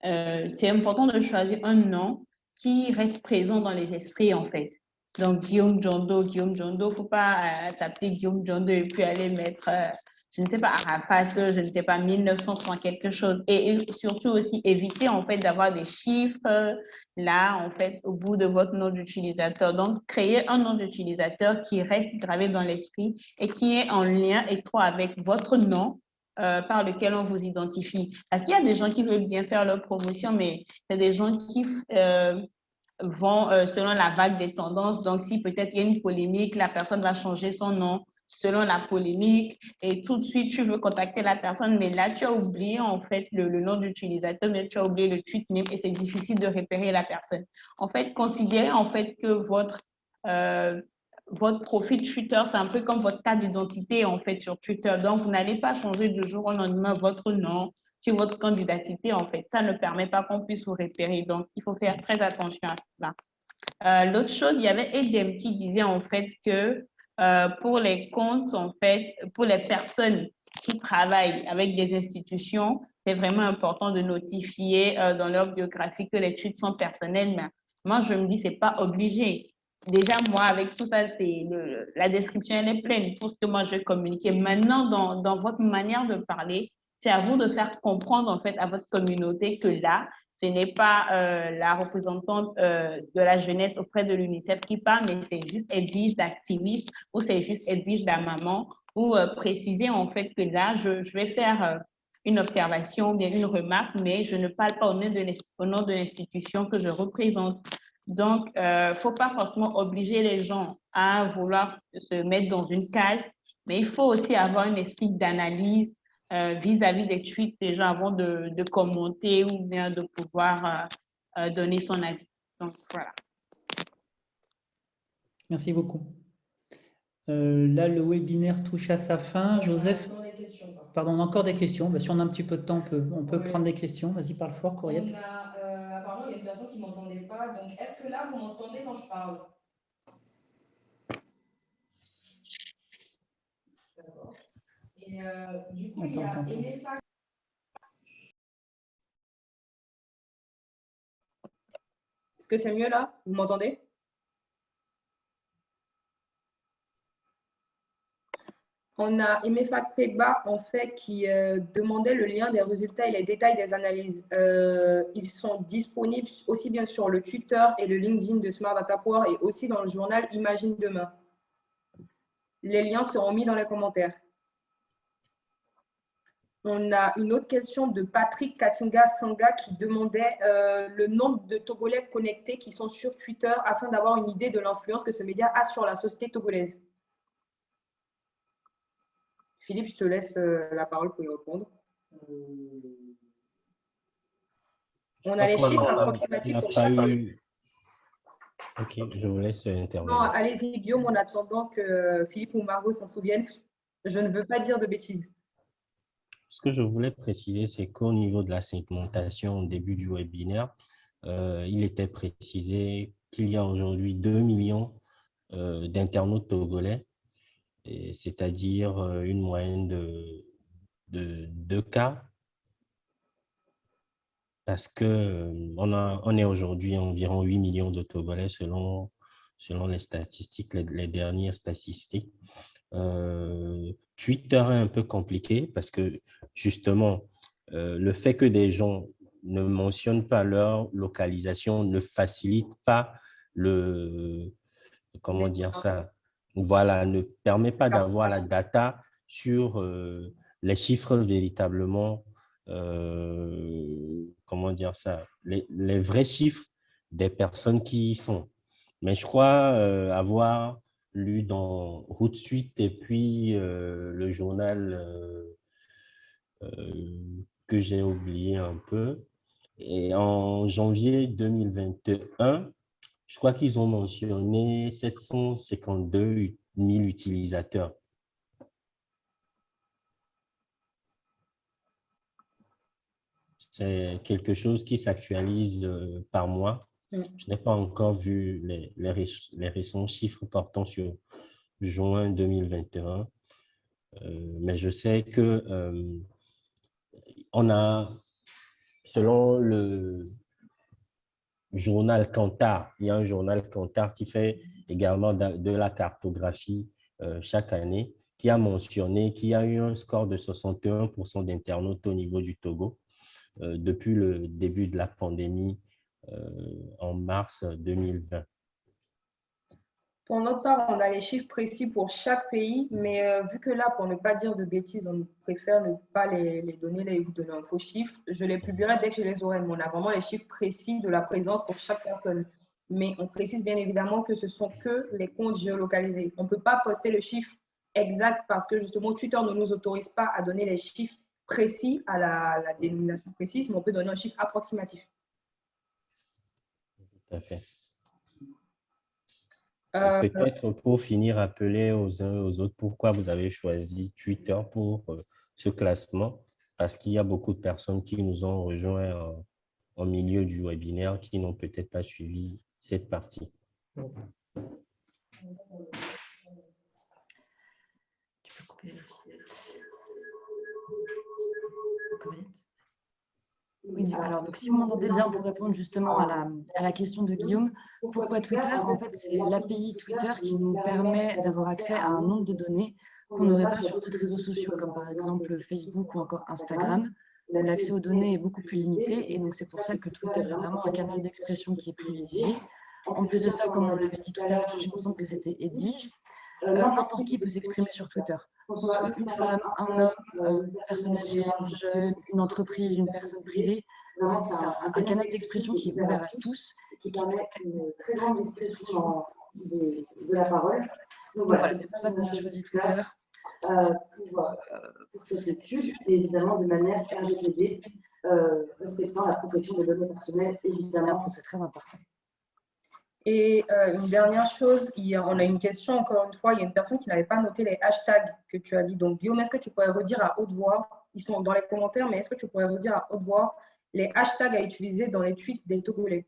c'est important de choisir un nom qui reste présent dans les esprits, en fait. Donc, Guillaume Jondo, il ne faut pas s'appeler Guillaume Jondo et puis aller mettre, je ne sais pas, Arafat, je ne sais pas, 1900 quelque chose. Et surtout aussi éviter, en fait, d'avoir des chiffres là, en fait, au bout de votre nom d'utilisateur. Donc, créer un nom d'utilisateur qui reste gravé dans l'esprit et qui est en lien étroit avec votre nom par lequel on vous identifie. Parce qu'il y a des gens qui veulent bien faire leur promotion, mais c'est des gens qui vont selon la vague des tendances. Donc, si peut-être il y a une polémique, la personne va changer son nom selon la polémique et tout de suite, tu veux contacter la personne, mais là, tu as oublié en fait le nom d'utilisateur, mais tu as oublié le tweet name et c'est difficile de repérer la personne. En fait, considérez en fait que votre profil Twitter, c'est un peu comme votre carte d'identité en fait sur Twitter. Donc, vous n'allez pas changer du jour au lendemain votre nom sur votre candidature en fait. Ça ne permet pas qu'on puisse vous repérer. Donc, il faut faire très attention à cela. L'autre chose, il y avait Edem qui disait en fait que pour les comptes, en fait, pour les personnes qui travaillent avec des institutions, c'est vraiment important de notifier dans leur biographie que les tweets sont personnels. Mais moi, je me dis, c'est pas obligé. Déjà, moi, avec tout ça, la description, elle est pleine pour ce que moi, je vais communiquer. Maintenant, dans votre manière de parler, c'est à vous de faire comprendre, en fait, à votre communauté que là, ce n'est pas la représentante de la jeunesse auprès de l'UNICEF qui parle, mais c'est juste Edwige l'activiste ou c'est juste Edwige la maman ou préciser en fait que là, je vais faire une observation ou bien une remarque, mais je ne parle pas au nom de l'institution que je représente. Donc, il ne faut pas forcément obliger les gens à vouloir se mettre dans une case, mais il faut aussi avoir un esprit d'analyse vis-à-vis des tweets des gens avant de commenter ou bien de pouvoir donner son avis. Donc, voilà. Merci beaucoup. Là, le webinaire touche à sa fin. Joseph, pardon, on a encore des questions. Bah, si on a un petit peu de temps, on peut prendre des questions. Vas-y, parle fort, Courriette. Apparemment, il y a une personne qui ne m'entendait pas. Donc, est-ce que là, vous m'entendez quand je parle? D'accord. Et du coup, il y a Emefa. Est-ce que c'est mieux là? Vous m'entendez? On a Emefak Pegba, en fait, qui demandait le lien des résultats et les détails des analyses. Ils sont disponibles aussi bien sur le Twitter et le LinkedIn de Smart Data Power et aussi dans le journal Imagine Demain. Les liens seront mis dans les commentaires. On a une autre question de Patrick Katinga Sanga qui demandait le nombre de Togolais connectés qui sont sur Twitter afin d'avoir une idée de l'influence que ce média a sur la société togolaise. Philippe, je te laisse la parole pour y répondre. On a les chiffres approximatifs pour chaque. Ok, je vous laisse intervenir. Non, allez-y, Guillaume, en attendant que Philippe ou Margot s'en souviennent. Je ne veux pas dire de bêtises. Ce que je voulais préciser, c'est qu'au niveau de la segmentation au début du webinaire, il était précisé qu'il y a aujourd'hui 2 millions d'internautes togolais, c'est-à-dire une moyenne de 2 cas, parce qu'on est aujourd'hui environ 8 millions de Togolais selon les statistiques, les dernières statistiques. Twitter est un peu compliqué parce que justement, le fait que des gens ne mentionnent pas leur localisation ne facilite pas comment dire ça? Voilà, ne permet pas d'avoir la data sur les chiffres véritablement, comment dire ça? Les vrais chiffres des personnes qui y sont. Mais je crois avoir lu dans Hootsuite et puis le journal que j'ai oublié un peu. Et en janvier 2021, je crois qu'ils ont mentionné 752 000 utilisateurs. C'est quelque chose qui s'actualise par mois. Je n'ai pas encore vu les récents chiffres portant sur juin 2021, mais je sais que on a, selon le journal Kantar, il y a un journal Kantar qui fait également de la cartographie chaque année, qui a mentionné qu'il y a eu un score de 61% d'internautes au niveau du Togo depuis le début de la pandémie en mars 2020. Pour notre part, on a les chiffres précis pour chaque pays, mais vu que là, pour ne pas dire de bêtises, on préfère ne pas les donner et vous donner un faux chiffre, je les publierai dès que je les aurai. Mais on a vraiment les chiffres précis de la présence pour chaque personne. Mais on précise bien évidemment que ce sont que les comptes géolocalisés. On ne peut pas poster le chiffre exact parce que justement, Twitter ne nous autorise pas à donner les chiffres précis à la dénomination précise, mais on peut donner un chiffre approximatif. Tout à fait. Peut-être pour finir, rappeler aux uns et aux autres pourquoi vous avez choisi Twitter pour ce classement, parce qu'il y a beaucoup de personnes qui nous ont rejoints en milieu du webinaire qui n'ont peut-être pas suivi cette partie. Oui, alors donc, si vous m'entendez bien, pour répondre justement à la question de Guillaume, pourquoi Twitter? En fait, c'est l'API Twitter qui nous permet d'avoir accès à un nombre de données qu'on n'aurait pas sur d'autres réseaux sociaux, comme par exemple Facebook ou encore Instagram, où l'accès aux données est beaucoup plus limité. Et donc, c'est pour ça que Twitter est vraiment un canal d'expression qui est privilégié. En plus de ça, comme on l'avait dit tout à l'heure, il me semble que c'était Edwige, n'importe qui peut s'exprimer sur Twitter. Une femme, un homme, une personne âgée, un jeune, une entreprise, une personne privée. C'est un canal d'expression qui est ouvert à tous et qui permet une très grande expression de la parole. Donc voilà, c'est pour ça qu'on a choisi Twitter pour cette étude, et évidemment de manière RGPD, respectant la protection des données personnelles, évidemment, c'est très important. Et une dernière chose, on a une question, encore une fois, il y a une personne qui n'avait pas noté les hashtags que tu as dit. Donc, Guillaume, est-ce que tu pourrais redire à haute voix, ils sont dans les commentaires, mais est-ce que tu pourrais redire à haute voix les hashtags à utiliser dans les tweets des Togolais?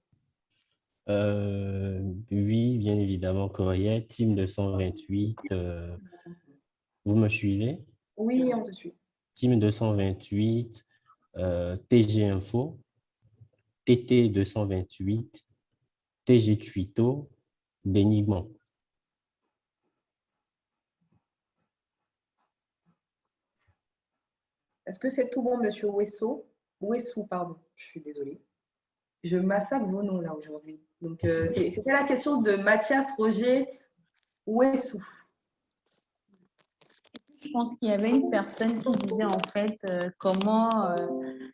Oui, bien évidemment, Courrier, Team 228. Vous me suivez? Oui, on te suit. Team 228, TG Info, TT 228, TG Twito, Dénigment. Est-ce que c'est tout bon, monsieur Wessou, pardon, je suis désolée. Je massacre vos noms là aujourd'hui. Donc, c'était la question de Mathias Roger Wessou. Je pense qu'il y avait une personne qui disait en fait comment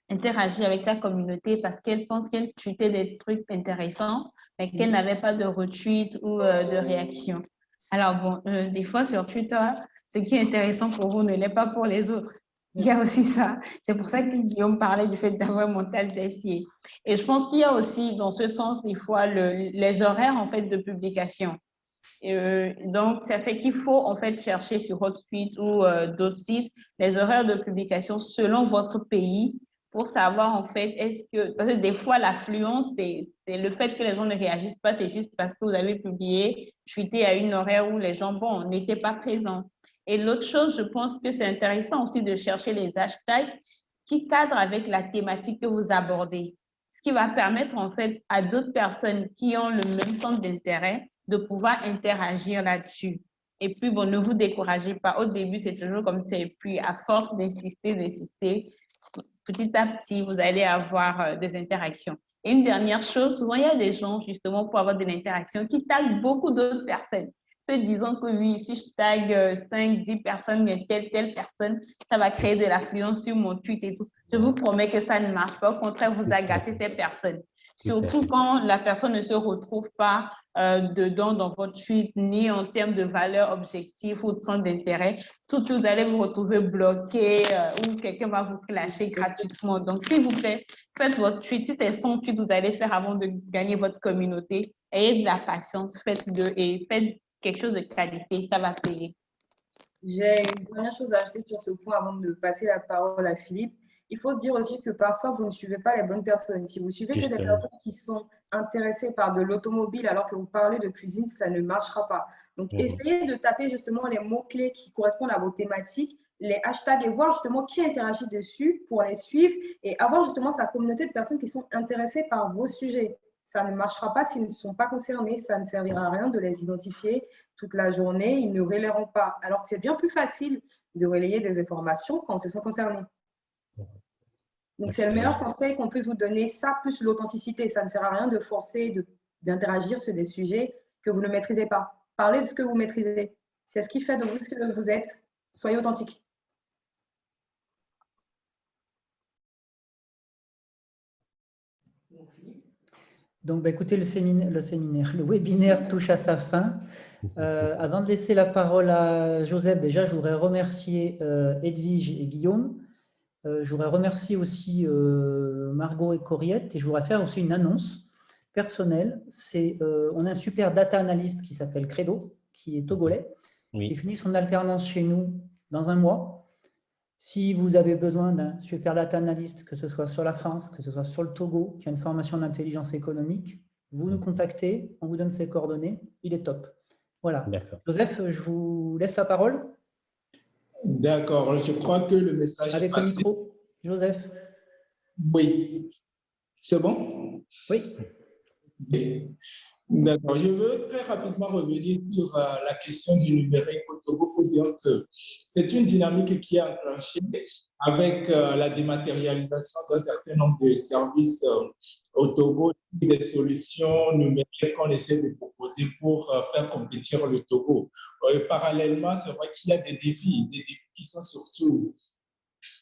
interagir avec sa communauté parce qu'elle pense qu'elle tweetait des trucs intéressants, mais qu'elle n'avait pas de retweet ou de réaction. Alors bon, des fois sur Twitter, ce qui est intéressant pour vous ne l'est pas pour les autres. Il y a aussi ça. C'est pour ça que Guillaume parlait du fait d'avoir un mental d'acier. Et je pense qu'il y a aussi dans ce sens des fois les horaires en fait de publication. Donc, ça fait qu'il faut en fait chercher sur HotSuite ou d'autres sites les horaires de publication selon votre pays pour savoir en fait parce que des fois l'affluence c'est le fait que les gens ne réagissent pas, c'est juste parce que vous avez publié, tweeté à une horaire où les gens n'étaient pas présents. Et l'autre chose, je pense que c'est intéressant aussi de chercher les hashtags qui cadrent avec la thématique que vous abordez, ce qui va permettre en fait à d'autres personnes qui ont le même centre d'intérêt de pouvoir interagir là-dessus. Et puis, bon, ne vous découragez pas. Au début, c'est toujours comme ça. Et puis, à force d'insister, petit à petit, vous allez avoir des interactions. Et une dernière chose, souvent, il y a des gens, justement, pour avoir de l'interaction, qui taguent beaucoup d'autres personnes. Se disant que oui, si je tag 5, 10 personnes, mais telle personne, ça va créer de l'affluence sur mon tweet et tout. Je vous promets que ça ne marche pas. Au contraire, vous agacez ces personnes. Surtout quand la personne ne se retrouve pas dedans dans votre tweet, ni en termes de valeur objective ou de centre d'intérêt. Tout, vous allez vous retrouver bloqué ou quelqu'un va vous clasher gratuitement. Donc, s'il vous plaît, faites votre tweet. Si c'est son tweet, vous allez faire avant de gagner votre communauté. Ayez de la patience, faites-le et faites quelque chose de qualité, ça va payer. J'ai une dernière chose à ajouter sur ce point avant de passer la parole à Philippe. Il faut se dire aussi que parfois, vous ne suivez pas les bonnes personnes. Si vous suivez que des personnes qui sont intéressées par de l'automobile alors que vous parlez de cuisine, ça ne marchera pas. Donc, essayez de taper justement les mots-clés qui correspondent à vos thématiques, les hashtags et voir justement qui interagit dessus pour les suivre et avoir justement sa communauté de personnes qui sont intéressées par vos sujets. Ça ne marchera pas s'ils ne sont pas concernés. Ça ne servira à rien de les identifier toute la journée. Ils ne relaieront pas. Alors que c'est bien plus facile de relayer des informations quand ils sont concernés. Donc, c'est le meilleur conseil qu'on puisse vous donner, ça plus l'authenticité. Ça ne sert à rien de forcer, d'interagir sur des sujets que vous ne maîtrisez pas. Parlez de ce que vous maîtrisez. C'est ce qui fait de vous ce que vous êtes. Soyez authentique. Donc, écoutez, le webinaire touche à sa fin. Avant de laisser la parole à Joseph, déjà, je voudrais remercier Edwige et Guillaume. Je voudrais remercier aussi Margot et Coriette et je voudrais faire aussi une annonce personnelle. On a un super data analyst qui s'appelle Credo, qui est togolais, qui finit son alternance chez nous dans un mois. Si vous avez besoin d'un super data analyst, que ce soit sur la France, que ce soit sur le Togo, qui a une formation d'intelligence économique, vous nous contactez, on vous donne ses coordonnées, il est top. Voilà. Joseph, je vous laisse la parole. D'accord, je crois que le message avec est passé. Le micro, Joseph. Oui, c'est bon? Oui. D'accord, je veux très rapidement revenir sur la question du numérique au Togo pour dire que c'est une dynamique qui est enclenchée avec la dématérialisation d'un certain nombre de services au Togo, des solutions numériques qu'on essaie de proposer pour faire compétir le Togo. Parallèlement, c'est vrai qu'il y a des défis qui sont surtout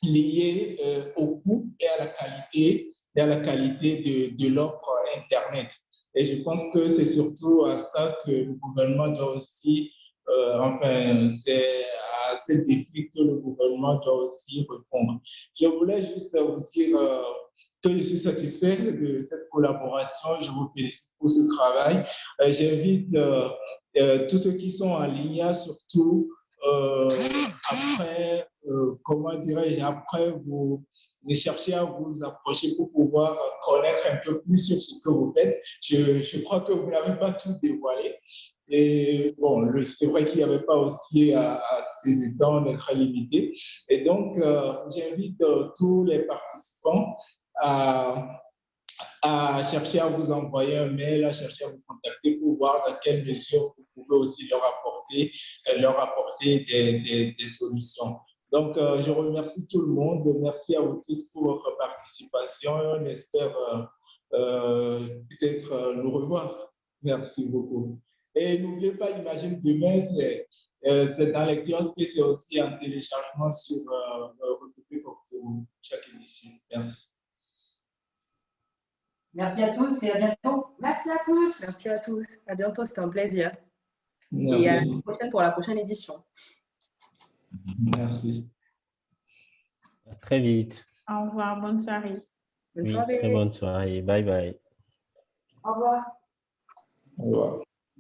liés au coût et à la qualité de l'offre Internet. Et je pense que c'est surtout à ça que le gouvernement doit aussi, c'est à ce défi que le gouvernement doit aussi répondre. Je voulais juste vous dire que je suis satisfait de cette collaboration. Je vous félicite pour ce travail. J'invite tous ceux qui sont en ligne, surtout après, comment dirais-je, après vous cherchez à vous approcher pour pouvoir connaître un peu plus sur ce que vous faites. Je crois que vous n'avez pas tout dévoilé. Et bon, c'est vrai qu'il n'y avait pas aussi à ces temps, on est très limité. Et donc, j'invite tous les participants à chercher à vous envoyer un mail, à chercher à vous contacter pour voir dans quelle mesure vous pouvez aussi leur apporter des solutions. Donc, je remercie tout le monde. Merci à vous tous pour votre participation. On espère peut-être nous revoir. Merci beaucoup. Et n'oubliez pas, Imagine demain, c'est dans les kiosques et c'est aussi en téléchargement sur Republic of pour chaque édition. Merci. Merci à tous et à bientôt. Merci à tous. Merci à tous. À bientôt, c'était un plaisir. Merci. Et à la prochaine pour la prochaine édition. Merci. À très vite. Au revoir, bonne soirée. Bonne Oui, soirée. très bonne soirée. Bye bye. Au revoir. Au revoir.